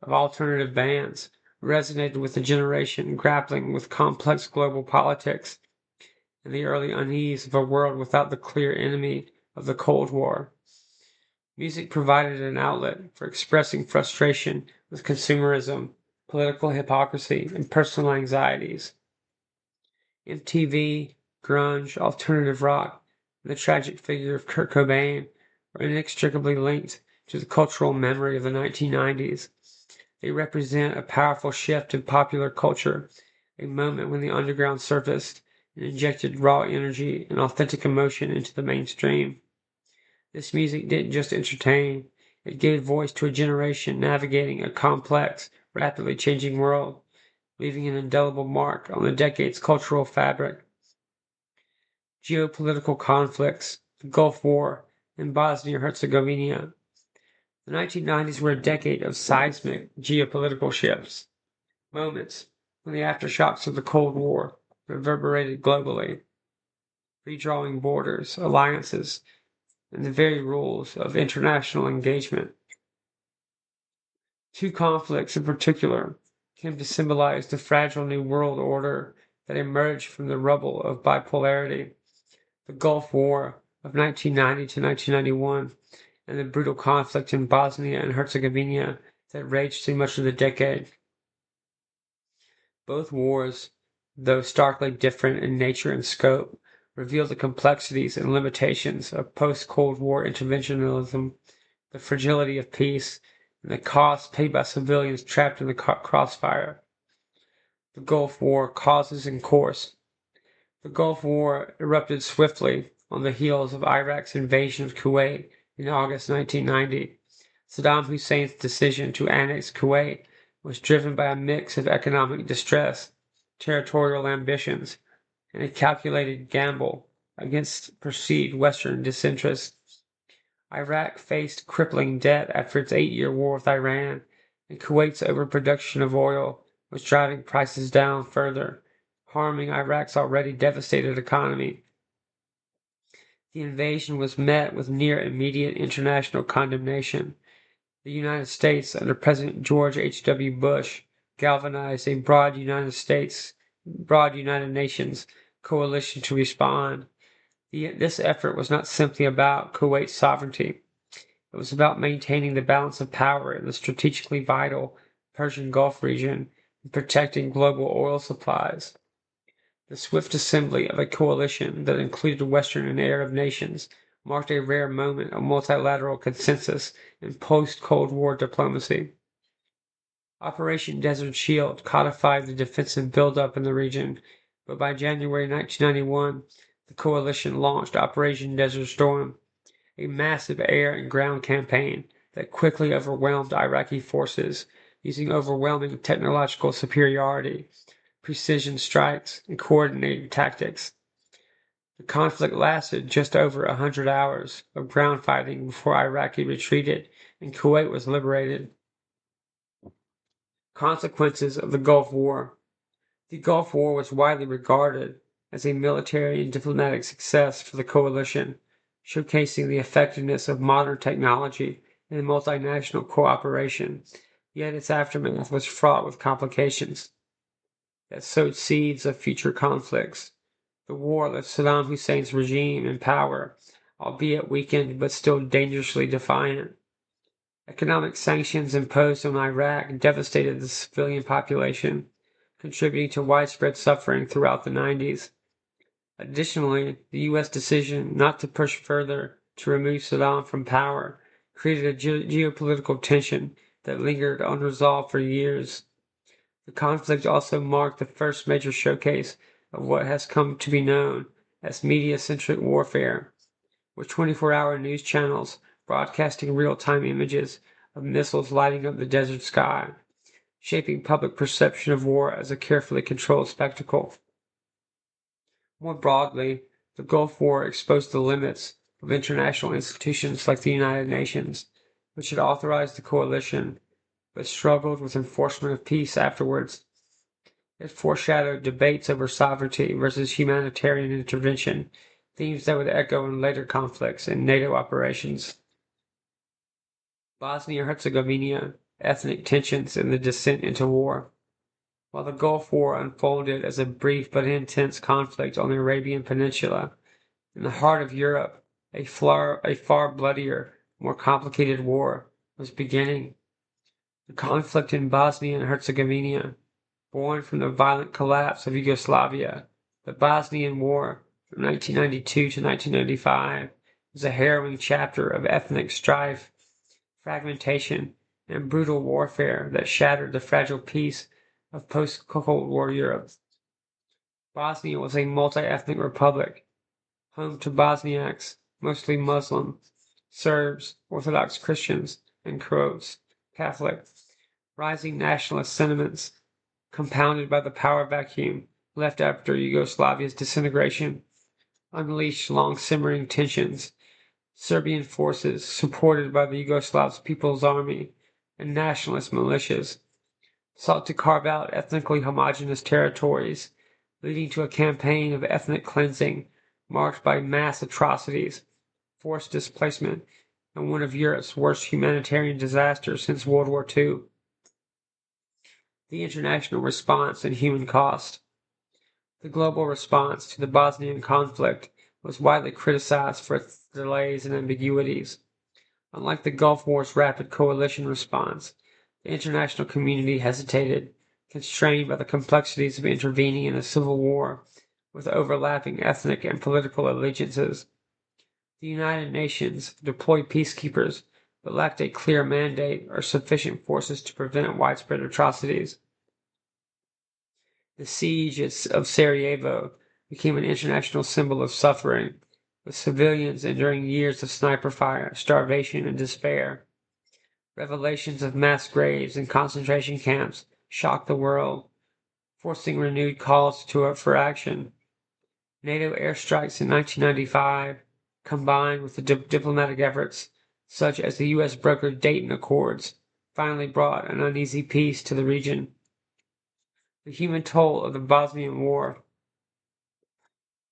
Speaker 2: of alternative bands resonated with a generation grappling with complex global politics and the early unease of a world without the clear enemy of the Cold War. Music provided an outlet for expressing frustration with consumerism, political hypocrisy, and personal anxieties. MTV, grunge, alternative rock, and the tragic figure of Kurt Cobain were inextricably linked to the cultural memory of the 1990s. They represent a powerful shift in popular culture, a moment when the underground surfaced and injected raw energy and authentic emotion into the mainstream. This music didn't just entertain, it gave voice to a generation navigating a complex, rapidly changing world, leaving an indelible mark on the decade's cultural fabric. Geopolitical conflicts, the Gulf War, and Bosnia-Herzegovina. The 1990s were a decade of seismic geopolitical shifts, moments when the aftershocks of the Cold War reverberated globally, redrawing borders, alliances, and the very rules of international engagement. Two conflicts in particular came to symbolize the fragile new world order that emerged from the rubble of bipolarity: the Gulf War of 1990 to 1991 and the brutal conflict in Bosnia and Herzegovina that raged through much of the decade. Both wars, though starkly different in nature and scope, reveal the complexities and limitations of post-Cold War interventionism, the fragility of peace, and the cost paid by civilians trapped in the crossfire. The Gulf War causes and course. The Gulf War erupted swiftly on the heels of Iraq's invasion of Kuwait in August 1990. Saddam Hussein's decision to annex Kuwait was driven by a mix of economic distress, territorial ambitions, and a calculated gamble against perceived Western disinterest. Iraq faced crippling debt after its 8-year war with Iran, and Kuwait's overproduction of oil was driving prices down further, harming Iraq's already devastated economy. The invasion was met with near immediate international condemnation. The United States, under President George H.W. Bush, galvanized a broad United Nations coalition to respond. This effort was not simply about Kuwait's sovereignty. It was about maintaining the balance of power in the strategically vital Persian Gulf region and protecting global oil supplies. The swift assembly of a coalition that included Western and Arab nations marked a rare moment of multilateral consensus in post-Cold War diplomacy. Operation Desert Shield codified the defensive buildup in the region, but by January 1991, the coalition launched Operation Desert Storm, a massive air and ground campaign that quickly overwhelmed Iraqi forces using overwhelming technological superiority, precision strikes, and coordinated tactics. The conflict lasted just over 100 hours of ground fighting before Iraqi retreated and Kuwait was liberated. Consequences of the Gulf War. The Gulf War was widely regarded as a military and diplomatic success for the coalition, showcasing the effectiveness of modern technology and multinational cooperation, yet its aftermath was fraught with complications that sowed seeds of future conflicts. The war left Saddam Hussein's regime in power, albeit weakened but still dangerously defiant. Economic sanctions imposed on Iraq devastated the civilian population, contributing to widespread suffering throughout the 90s. Additionally, the U.S. decision not to push further to remove Saddam from power created a geopolitical tension that lingered unresolved for years. The conflict also marked the first major showcase of what has come to be known as media-centric warfare, with 24-hour news channels broadcasting real-time images of missiles lighting up the desert sky, shaping public perception of war as a carefully controlled spectacle. More broadly, the Gulf War exposed the limits of international institutions like the United Nations, which had authorized the coalition but struggled with enforcement of peace afterwards. It foreshadowed debates over sovereignty versus humanitarian intervention, themes that would echo in later conflicts and NATO operations. Bosnia-Herzegovina, ethnic tensions, and the descent into war. While the Gulf War unfolded as a brief but intense conflict on the Arabian Peninsula, in the heart of Europe, a far bloodier, more complicated war was beginning. The conflict in Bosnia and Herzegovina, born from the violent collapse of Yugoslavia, the Bosnian War from 1992 to 1995, was a harrowing chapter of ethnic strife, fragmentation, and brutal warfare that shattered the fragile peace of post-Cold War Europe. Bosnia was a multi-ethnic republic, home to Bosniaks, mostly Muslim, Serbs, Orthodox Christians, and Croats, Catholic. Rising nationalist sentiments, compounded by the power vacuum left after Yugoslavia's disintegration, unleashed long-simmering tensions. Serbian forces, supported by the Yugoslav People's Army and nationalist militias, sought to carve out ethnically homogeneous territories, leading to a campaign of ethnic cleansing marked by mass atrocities, forced displacement, and one of Europe's worst humanitarian disasters since World War II. The international response and human cost. The global response to the Bosnian conflict was widely criticized for its delays and ambiguities. Unlike the Gulf War's rapid coalition response, the international community hesitated, constrained by the complexities of intervening in a civil war with overlapping ethnic and political allegiances. The United Nations deployed peacekeepers, but lacked a clear mandate or sufficient forces to prevent widespread atrocities. The siege of Sarajevo became an international symbol of suffering, with civilians enduring years of sniper fire, starvation, and despair. Revelations of mass graves and concentration camps shocked the world, forcing renewed calls for action. NATO airstrikes in 1995, combined with the diplomatic efforts such as the U.S. brokered Dayton Accords, finally brought an uneasy peace to the region. The human toll of the Bosnian War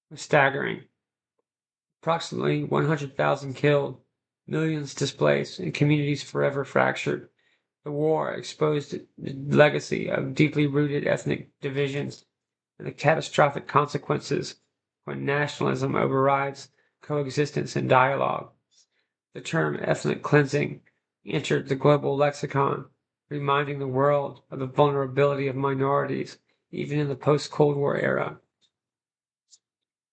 Speaker 2: was staggering. Approximately 100,000 killed, millions displaced, and communities forever fractured. The war exposed the legacy of deeply rooted ethnic divisions and the catastrophic consequences when nationalism overrides coexistence and dialogue. The term ethnic cleansing entered the global lexicon, reminding the world of the vulnerability of minorities even in the post-Cold War era,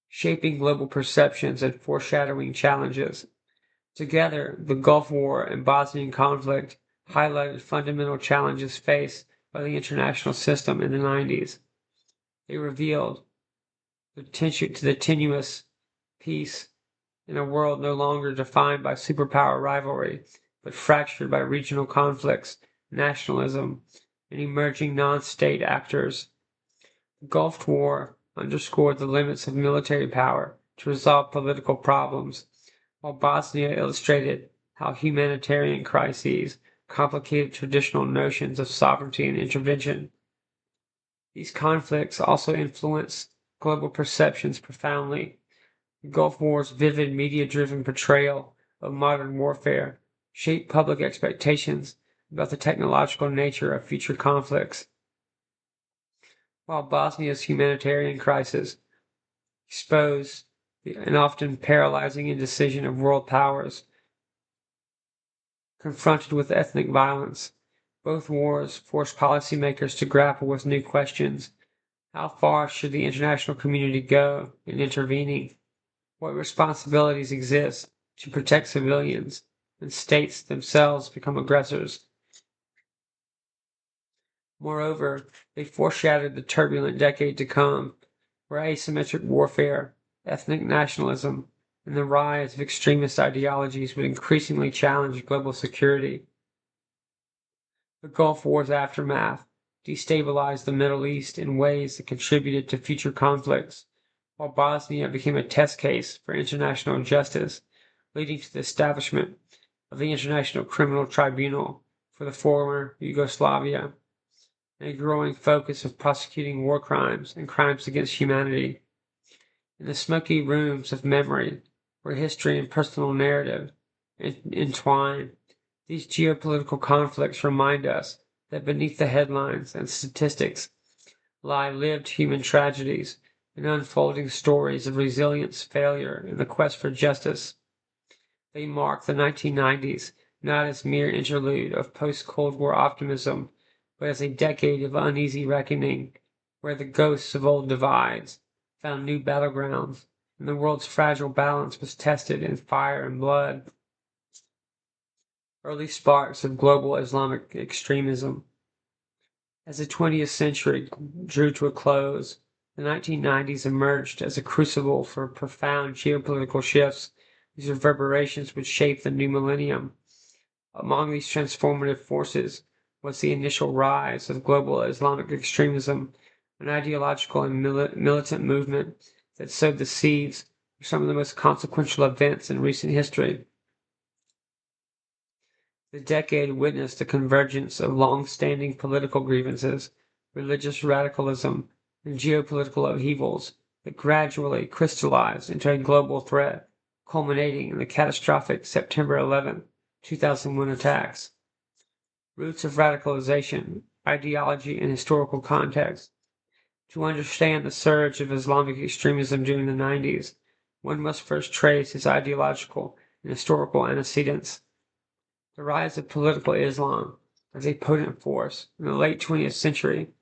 Speaker 2: shaping global perceptions and foreshadowing challenges. Together, the Gulf War and Bosnian conflict highlighted fundamental challenges faced by the international system in the 90s. They revealed the tenuous peace in a world no longer defined by superpower rivalry, but fractured by regional conflicts, nationalism, and emerging non-state actors. The Gulf War underscored the limits of military power to resolve political problems, while Bosnia illustrated how humanitarian crises complicated traditional notions of sovereignty and intervention. These conflicts also influenced global perceptions profoundly. The Gulf War's vivid media-driven portrayal of modern warfare shaped public expectations about the technological nature of future conflicts, while Bosnia's humanitarian crisis exposed the often paralyzing indecision of world powers confronted with ethnic violence. Both wars forced policymakers to grapple with new questions. How far should the international community go in intervening? What responsibilities exist to protect civilians when states themselves become aggressors? Moreover, they foreshadowed the turbulent decade to come, where asymmetric warfare, ethnic nationalism, and the rise of extremist ideologies would increasingly challenge global security. The Gulf War's aftermath destabilized the Middle East in ways that contributed to future conflicts, while Bosnia became a test case for international justice, leading to the establishment of the International Criminal Tribunal for the former Yugoslavia, and a growing focus of prosecuting war crimes and crimes against humanity. In the smoky rooms of memory, where history and personal narrative entwine, these geopolitical conflicts remind us that beneath the headlines and statistics lie lived human tragedies and unfolding stories of resilience, failure, and the quest for justice. They mark the 1990s not as mere interlude of post-Cold War optimism, but as a decade of uneasy reckoning, where the ghosts of old divides found new battlegrounds, and the world's fragile balance was tested in fire and blood. Early sparks of global Islamic extremism. As the 20th century drew to a close, the 1990s emerged as a crucible for profound geopolitical shifts whose reverberations would shape the new millennium. Among these transformative forces was the initial rise of global Islamic extremism, an ideological and militant movement that sowed the seeds for some of the most consequential events in recent history. The decade witnessed the convergence of long-standing political grievances, religious radicalism, and geopolitical upheavals that gradually crystallized into a global threat, culminating in the catastrophic September 11, 2001 attacks. Roots of radicalization, ideology, and historical context. To understand the surge of Islamic extremism during the 90s, one must first trace its ideological and historical antecedents. The rise of political Islam as a potent force in the late 20th century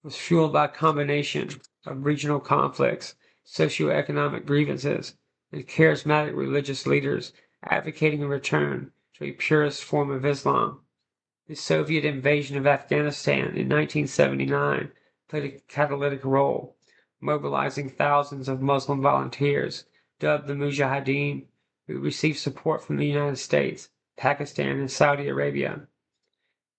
Speaker 2: was fueled by a combination of regional conflicts, socioeconomic grievances, and charismatic religious leaders advocating a return to a purist form of Islam. The Soviet invasion of Afghanistan in 1979 played a catalytic role, mobilizing thousands of Muslim volunteers, dubbed the Mujahideen, who received support from the United States, Pakistan, and Saudi Arabia.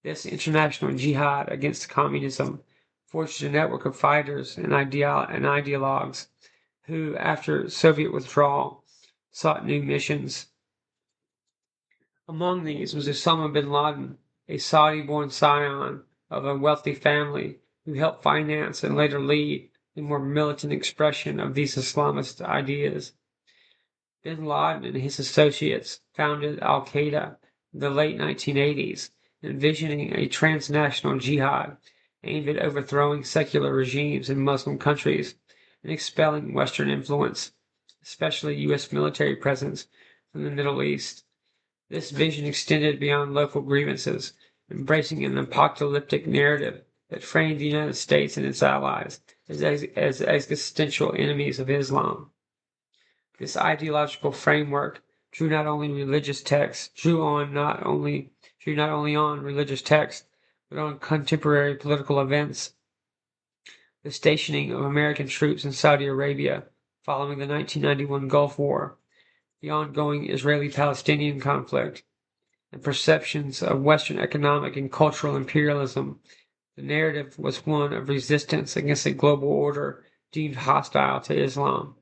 Speaker 2: This international jihad against communism forged a network of fighters and ideologues who, after Soviet withdrawal, sought new missions. Among these was Osama bin Laden, a Saudi-born scion of a wealthy family who helped finance and later lead a more militant expression of these Islamist ideas. Bin Laden and his associates founded al-Qaeda in the late 1980s, envisioning a transnational jihad aimed at overthrowing secular regimes in Muslim countries and expelling Western influence, especially U.S. military presence, from the Middle East. This vision extended beyond local grievances, embracing an apocalyptic narrative that framed the United States and its allies as existential enemies of Islam. This ideological framework drew not only not only on religious texts, but on contemporary political events. The stationing of American troops in Saudi Arabia following the 1991 Gulf War, the ongoing Israeli-Palestinian conflict, and perceptions of Western economic and cultural imperialism. The narrative was one of resistance against a global order deemed hostile to Islam,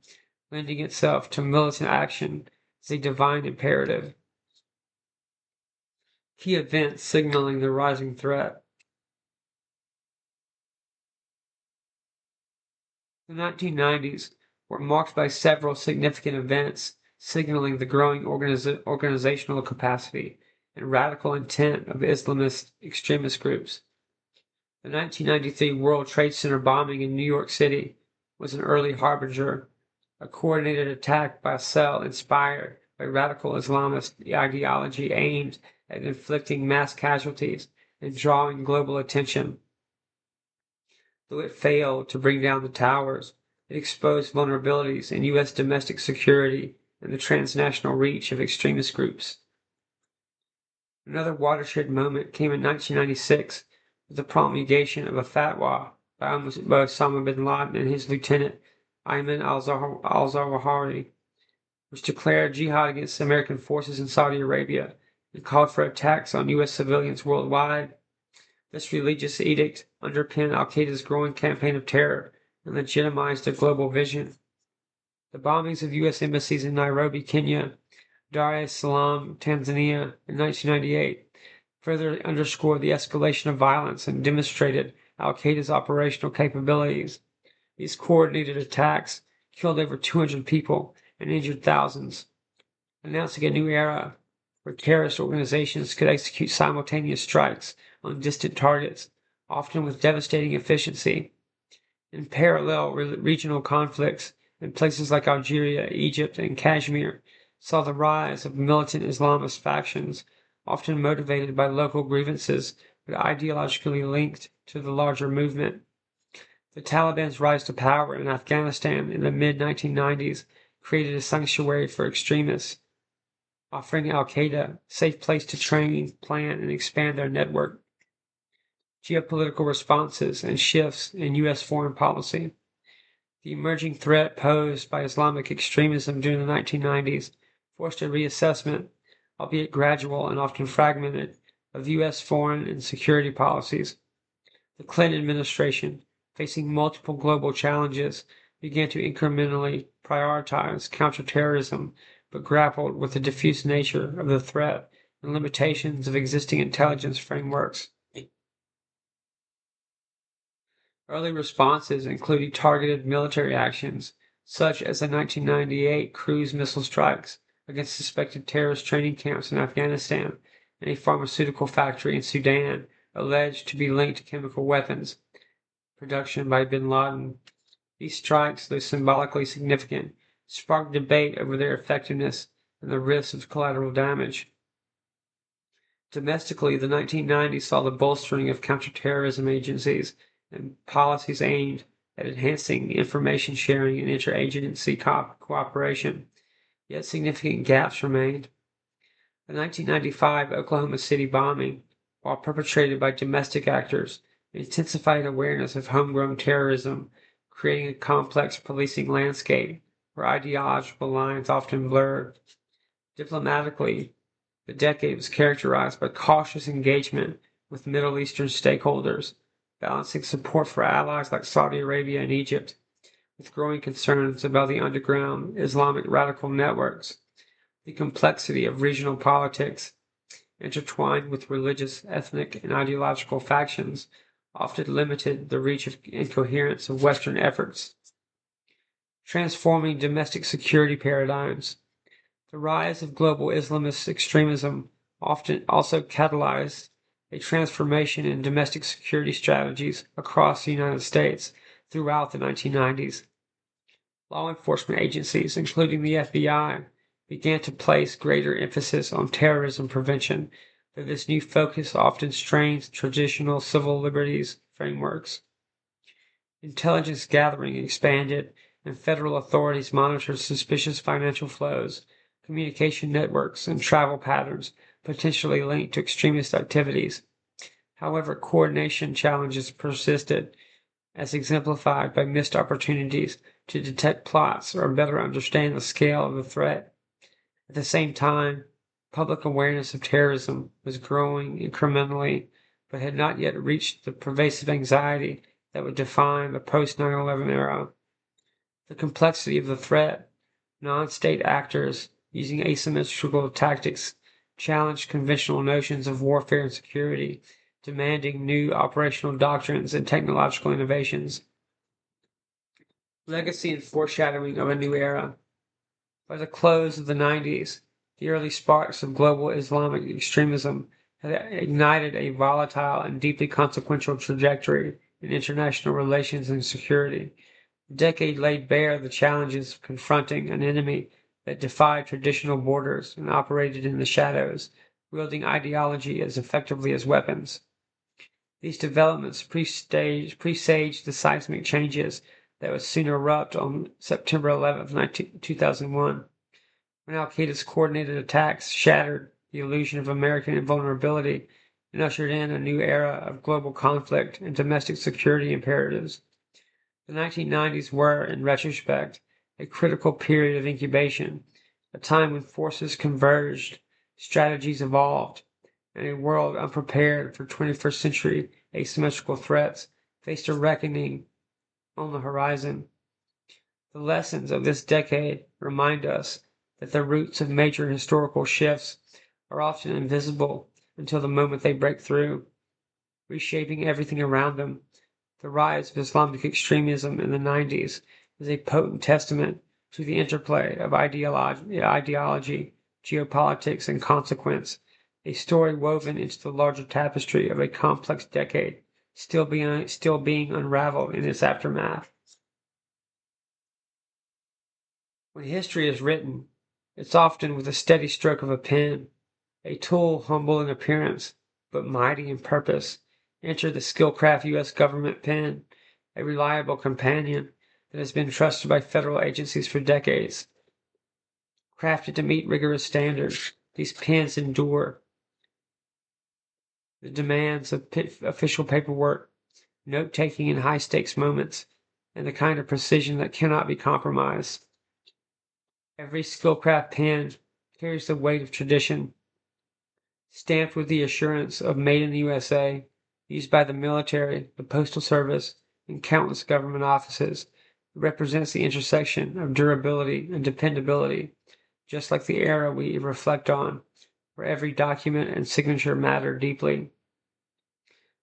Speaker 2: lending itself to militant action as a divine imperative. Key events signaling the rising threat. The 1990s were marked by several significant events signaling the growing organizational capacity and radical intent of Islamist extremist groups. The 1993 World Trade Center bombing in New York City was an early harbinger, a coordinated attack by a cell inspired by radical Islamist ideology aimed at inflicting mass casualties and drawing global attention. Though it failed to bring down the towers, it exposed vulnerabilities in U.S. domestic security and the transnational reach of extremist groups. Another watershed moment came in 1996 with the promulgation of a fatwa by Osama bin Laden and his lieutenant Ayman al-Zawahiri, which declared jihad against American forces in Saudi Arabia and called for attacks on U.S. civilians worldwide. This religious edict underpinned al-Qaeda's growing campaign of terror and legitimized their global vision. The bombings of U.S. embassies in Nairobi, Kenya, Dar es Salaam, Tanzania in 1998 further underscored the escalation of violence and demonstrated al-Qaeda's operational capabilities. These coordinated attacks killed over 200 people and injured thousands, announcing a new era where terrorist organizations could execute simultaneous strikes on distant targets, often with devastating efficiency. In parallel, regional conflicts in places like Algeria, Egypt, and Kashmir saw the rise of militant Islamist factions, often motivated by local grievances but ideologically linked to the larger movement. The Taliban's rise to power in Afghanistan in the mid-1990s created a sanctuary for extremists, offering Al-Qaeda a safe place to train, plan, and expand their network. Geopolitical responses and shifts in U.S. foreign policy. The emerging threat posed by Islamic extremism during the 1990s forced a reassessment, albeit gradual and often fragmented, of U.S. foreign and security policies. The Clinton administration, facing multiple global challenges, began to incrementally prioritize counterterrorism, but grappled with the diffuse nature of the threat and limitations of existing intelligence frameworks. Early responses included targeted military actions, such as the 1998 cruise missile strikes against suspected terrorist training camps in Afghanistan and a pharmaceutical factory in Sudan alleged to be linked to chemical weapons production by bin Laden. These strikes, though symbolically significant, sparked debate over their effectiveness and the risks of collateral damage. Domestically, the 1990s saw the bolstering of counterterrorism agencies and policies aimed at enhancing information sharing and interagency cooperation, yet significant gaps remained. The 1995 Oklahoma City bombing, while perpetrated by domestic actors, intensified awareness of homegrown terrorism, creating a complex policing landscape where ideological lines often blurred. Diplomatically, the decade was characterized by cautious engagement with Middle Eastern stakeholders, balancing support for allies like Saudi Arabia and Egypt, with growing concerns about the underground Islamic radical networks. The complexity of regional politics, intertwined with religious, ethnic, and ideological factions, often limited the reach and coherence of Western efforts. Transforming domestic security paradigms. The rise of global Islamist extremism often also catalyzed a transformation in domestic security strategies across the United States throughout the 1990s. Law enforcement agencies, including the FBI, began to place greater emphasis on terrorism prevention, though this new focus often strains traditional civil liberties frameworks. Intelligence gathering expanded, and federal authorities monitored suspicious financial flows, communication networks, and travel patterns potentially linked to extremist activities. However, coordination challenges persisted, as exemplified by missed opportunities to detect plots or better understand the scale of the threat. At the same time, public awareness of terrorism was growing incrementally, but had not yet reached the pervasive anxiety that would define the post 9/11 era. The complexity of the threat, non-state actors using asymmetrical tactics, challenged conventional notions of warfare and security, demanding new operational doctrines and technological innovations. Legacy and foreshadowing of a new era. By the close of the 90s, the early sparks of global Islamic extremism had ignited a volatile and deeply consequential trajectory in international relations and security. The decade laid bare the challenges of confronting an enemy that defied traditional borders and operated in the shadows, wielding ideology as effectively as weapons. These developments presaged the seismic changes that would soon erupt on September 11, 2001, when Al-Qaeda's coordinated attacks shattered the illusion of American invulnerability and ushered in a new era of global conflict and domestic security imperatives. The 1990s were, in retrospect, a critical period of incubation, a time when forces converged, strategies evolved, and a world unprepared for 21st century asymmetrical threats faced a reckoning on the horizon. The lessons of this decade remind us that the roots of major historical shifts are often invisible until the moment they break through, reshaping everything around them. The rise of Islamic extremism in the 90s is a potent testament to the interplay of ideology, geopolitics, and consequence, a story woven into the larger tapestry of a complex decade, still being unraveled in its aftermath. When history is written, it's often with a steady stroke of a pen, a tool humble in appearance, but mighty in purpose. Enter the Skillcraft U.S. government pen, a reliable companion that has been trusted by federal agencies for decades. Crafted to meet rigorous standards, These pens endure the demands of official paperwork, note-taking in high-stakes moments, and the kind of precision that cannot be compromised. Every Skillcraft pen carries the weight of tradition, stamped with the assurance of Made in the USA, used by the military, the postal service, and countless government offices. It represents the intersection of durability and dependability, just like the era we reflect on, where every document and signature matter deeply.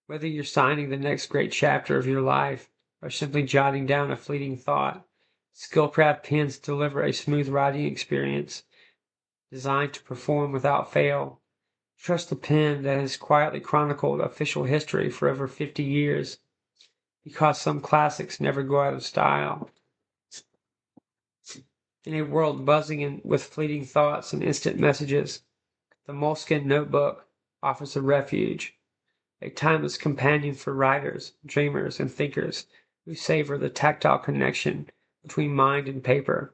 Speaker 2: Whether you're signing the next great chapter of your life or simply jotting down a fleeting thought, Skillcraft pens deliver a smooth writing experience designed to perform without fail. Trust the pen that has quietly chronicled official history for over 50 years, because some classics never go out of style. In a world buzzing with fleeting thoughts and instant messages, the Moleskine Notebook offers a refuge, a timeless companion for writers, dreamers, and thinkers who savor the tactile connection between mind and paper.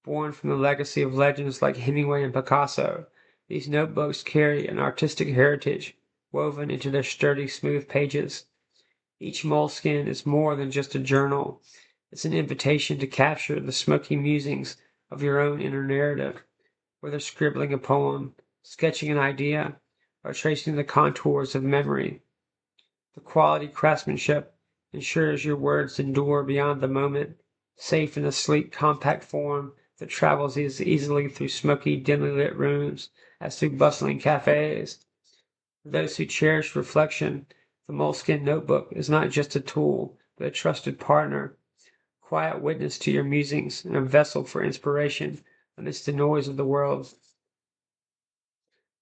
Speaker 2: Born from the legacy of legends like Hemingway and Picasso, these notebooks carry an artistic heritage woven into their sturdy, smooth pages. Each moleskin is more than just a journal. It's an invitation to capture the smoky musings of your own inner narrative, whether scribbling a poem, sketching an idea, or tracing the contours of memory. The quality craftsmanship ensures your words endure beyond the moment, safe in a sleek, compact form that travels as easily through smoky, dimly lit rooms as through bustling cafes. For those who cherish reflection, the Moleskine Notebook is not just a tool, but a trusted partner, quiet witness to your musings and a vessel for inspiration amidst the noise of the world.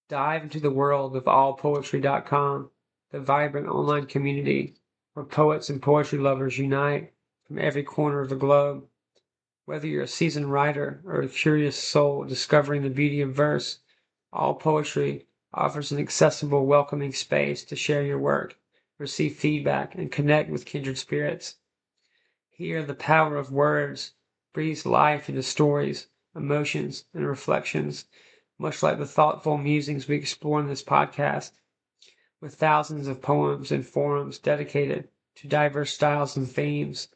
Speaker 2: Dive into the world of allpoetry.com, the vibrant online community where poets and poetry lovers unite from every corner of the globe. Whether you're a seasoned writer or a curious soul discovering the beauty of verse, All Poetry offers an accessible, welcoming space to share your work, receive feedback, and connect with kindred spirits. Here, the power of words breathes life into stories, emotions, and reflections, much like the thoughtful musings we explore in this podcast, with thousands of poems and forums dedicated to diverse styles and themes.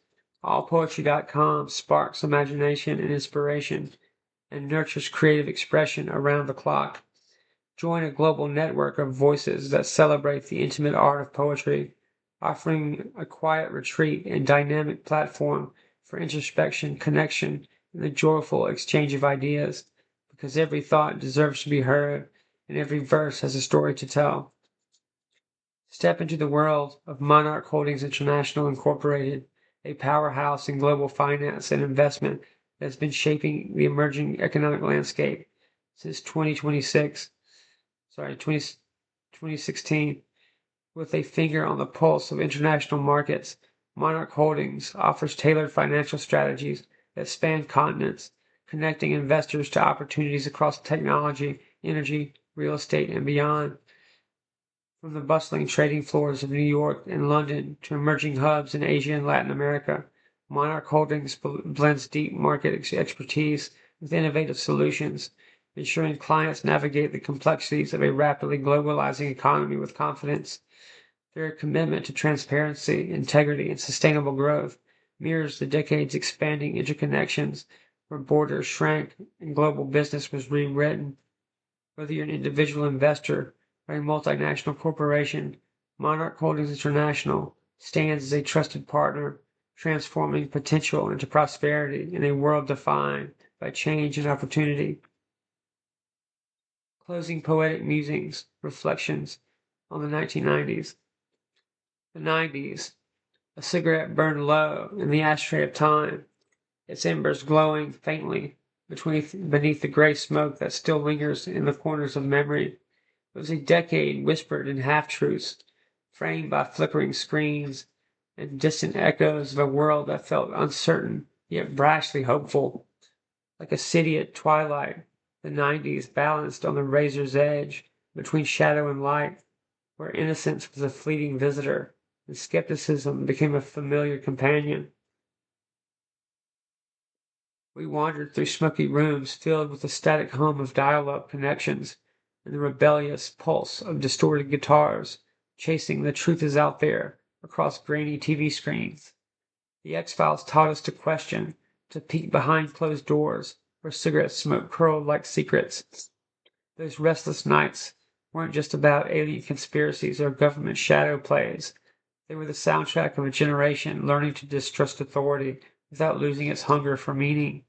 Speaker 2: AllPoetry.com sparks imagination and inspiration and nurtures creative expression around the clock. Join a global network of voices that celebrate the intimate art of poetry, offering a quiet retreat and dynamic platform for introspection, connection, and the joyful exchange of ideas, because every thought deserves to be heard and every verse has a story to tell. Step into the world of Monarch Holdings International Incorporated, a powerhouse in global finance and investment that has been shaping the emerging economic landscape since 2016. With a finger on the pulse of international markets, Monarch Holdings offers tailored financial strategies that span continents, connecting investors to opportunities across technology, energy, real estate, and beyond. From the bustling trading floors of New York and London to emerging hubs in Asia and Latin America, Monarch Holdings blends deep market expertise with innovative solutions, ensuring clients navigate the complexities of a rapidly globalizing economy with confidence. Their commitment to transparency, integrity, and sustainable growth mirrors the decades expanding interconnections where borders shrank and global business was rewritten. Whether you're an individual investor or a multinational corporation, Monarch Holdings International stands as a trusted partner, transforming potential into prosperity in a world defined by change and opportunity. Closing poetic musings, reflections on the 1990s. The 90s, a cigarette burned low in the ashtray of time, its embers glowing faintly beneath the gray smoke that still lingers in the corners of memory. It was a decade whispered in half-truths, framed by flickering screens and distant echoes of a world that felt uncertain, yet brashly hopeful. Like a city at twilight, the 90s balanced on the razor's edge between shadow and light, where innocence was a fleeting visitor and skepticism became a familiar companion. We wandered through smoky rooms filled with the static hum of dial-up connections and the rebellious pulse of distorted guitars chasing "The Truth Is Out There" across grainy TV screens. The X-Files taught us to question, to peek behind closed doors where cigarette smoke curled like secrets. Those restless nights weren't just about alien conspiracies or government shadow plays. They were the soundtrack of a generation learning to distrust authority without losing its hunger for meaning.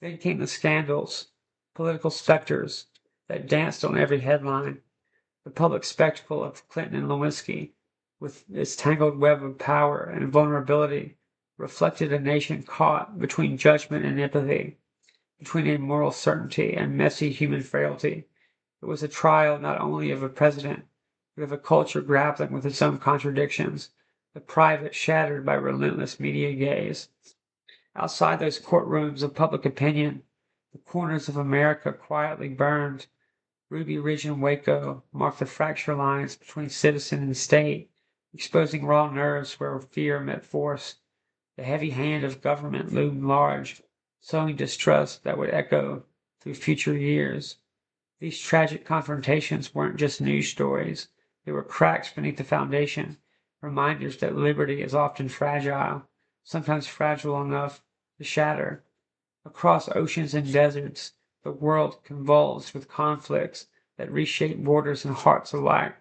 Speaker 2: Then came the scandals, political specters that danced on every headline. The public spectacle of Clinton and Lewinsky, with its tangled web of power and vulnerability, reflected a nation caught between judgment and empathy, between a moral certainty and messy human frailty. It was a trial not only of a president, but of a culture grappling with its own contradictions, the private shattered by relentless media gaze. Outside those courtrooms of public opinion, the corners of America quietly burned. Ruby Ridge and Waco marked the fracture lines between citizen and state, exposing raw nerves where fear met force. The heavy hand of government loomed large, sowing distrust that would echo through future years. These tragic confrontations weren't just news stories. They were cracks beneath the foundation, reminders that liberty is often fragile, sometimes fragile enough to shatter. Across oceans and deserts, the world convulsed with conflicts that reshaped borders and hearts alike.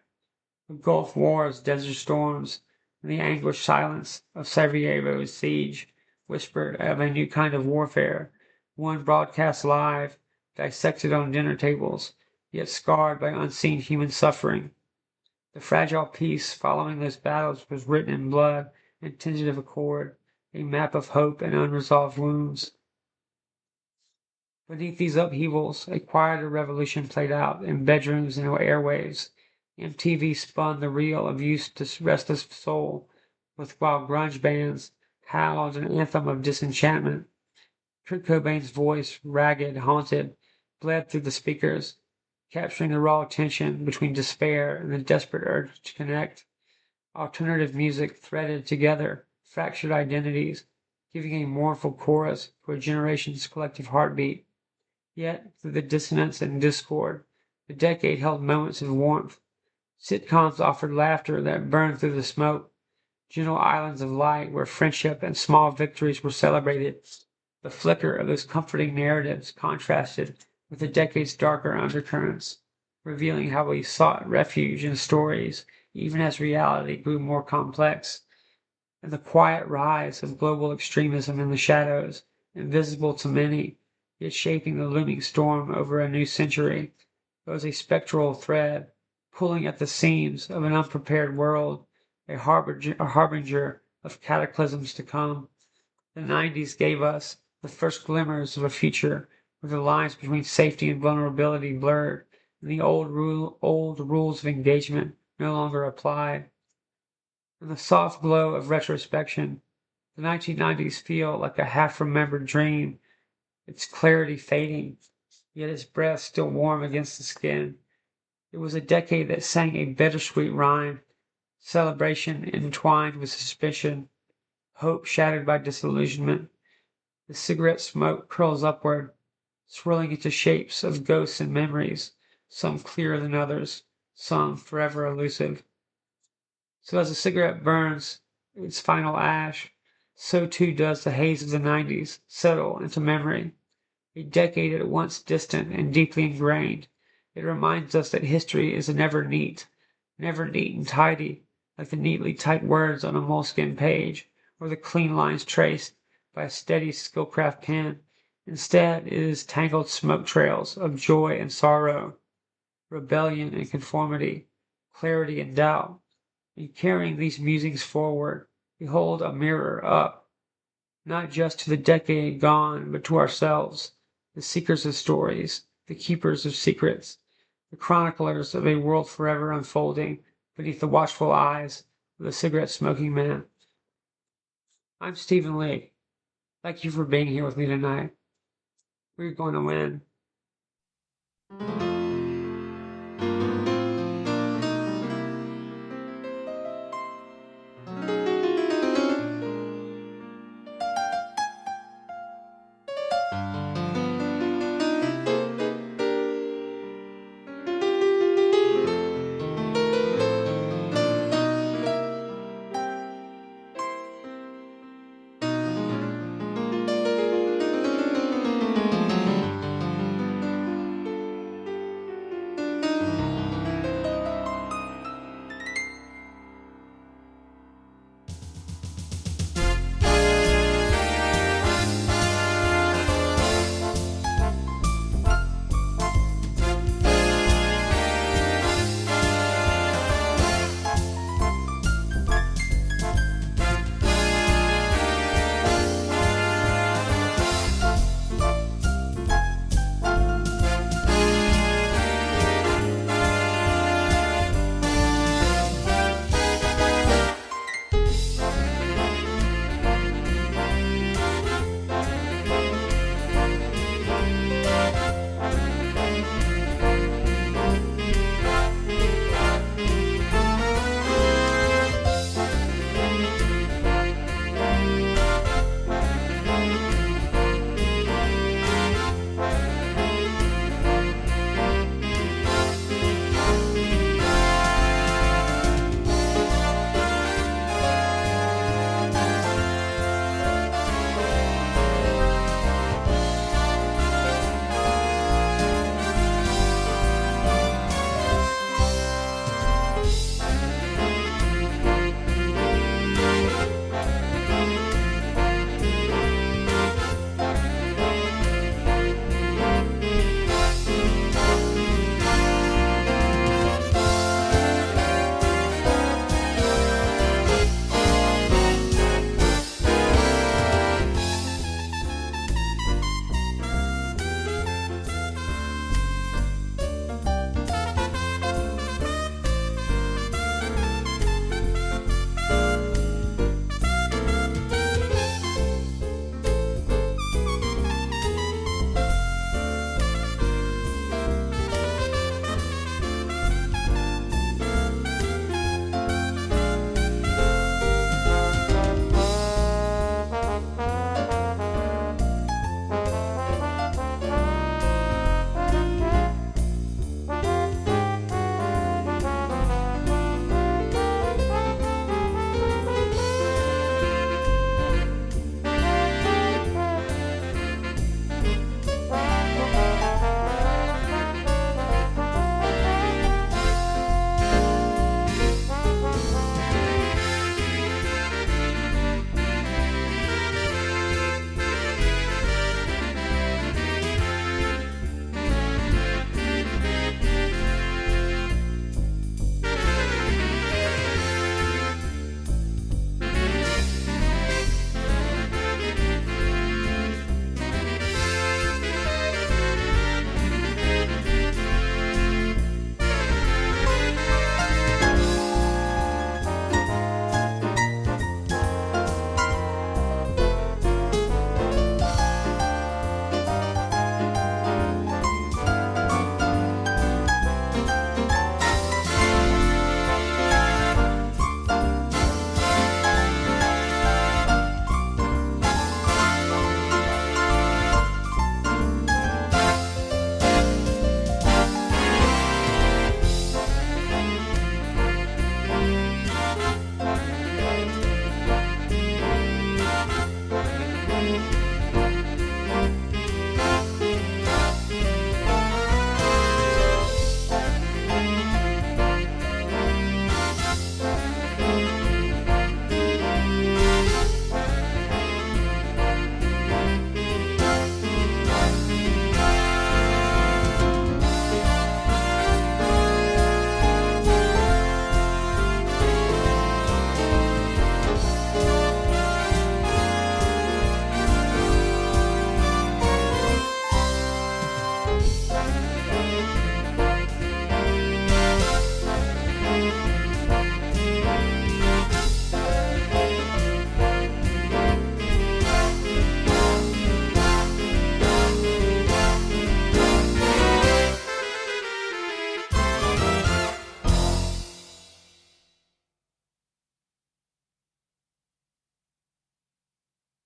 Speaker 2: The Gulf Wars, Desert Storms, and the anguished silence of Sarajevo's siege whispered of a new kind of warfare, one broadcast live, dissected on dinner tables, yet scarred by unseen human suffering. The fragile peace following those battles was written in blood and tentative accord, a map of hope and unresolved wounds. Beneath these upheavals, a quieter revolution played out in bedrooms and airwaves. MTV spun the reel of youth's restless soul, while grunge bands howled an anthem of disenchantment. Kurt Cobain's voice, ragged, haunted, bled through the speakers, capturing the raw tension between despair and the desperate urge to connect. Alternative music threaded together fractured identities, giving a mournful chorus to a generation's collective heartbeat. Yet, through the dissonance and discord, the decade held moments of warmth. Sitcoms offered laughter that burned through the smoke, gentle islands of light where friendship and small victories were celebrated. The flicker of those comforting narratives contrasted with the decade's darker undercurrents, revealing how we sought refuge in stories even as reality grew more complex. And the quiet rise of global extremism in the shadows, invisible to many, yet shaping the looming storm over a new century, was a spectral thread, pulling at the seams of an unprepared world, a harbinger of cataclysms to come. The 90s gave us the first glimmers of a future where the lines between safety and vulnerability blurred, and the old rules of engagement no longer applied. In the soft glow of retrospection, the 1990s feel like a half-remembered dream, its clarity fading, yet its breath still warm against the skin. It was a decade that sang a bittersweet rhyme, celebration entwined with suspicion, hope shattered by disillusionment. The cigarette smoke curls upward, swirling into shapes of ghosts and memories, some clearer than others, some forever elusive. So as the cigarette burns its final ash, so too does the haze of the 90s settle into memory. A decade at once distant and deeply ingrained, it reminds us that history is never neat and tidy, like the neatly typed words on a moleskin page, or the clean lines traced by a steady skillcraft pen. Instead, it is tangled smoke trails of joy and sorrow, rebellion and conformity, clarity and doubt. In carrying these musings forward, we hold a mirror up, not just to the decade gone, but to ourselves, the seekers of stories, the keepers of secrets, the chroniclers of a world forever unfolding beneath the watchful eyes of the cigarette-smoking man. I'm Stephen Lee. Thank you for being here with me tonight. We're going to win.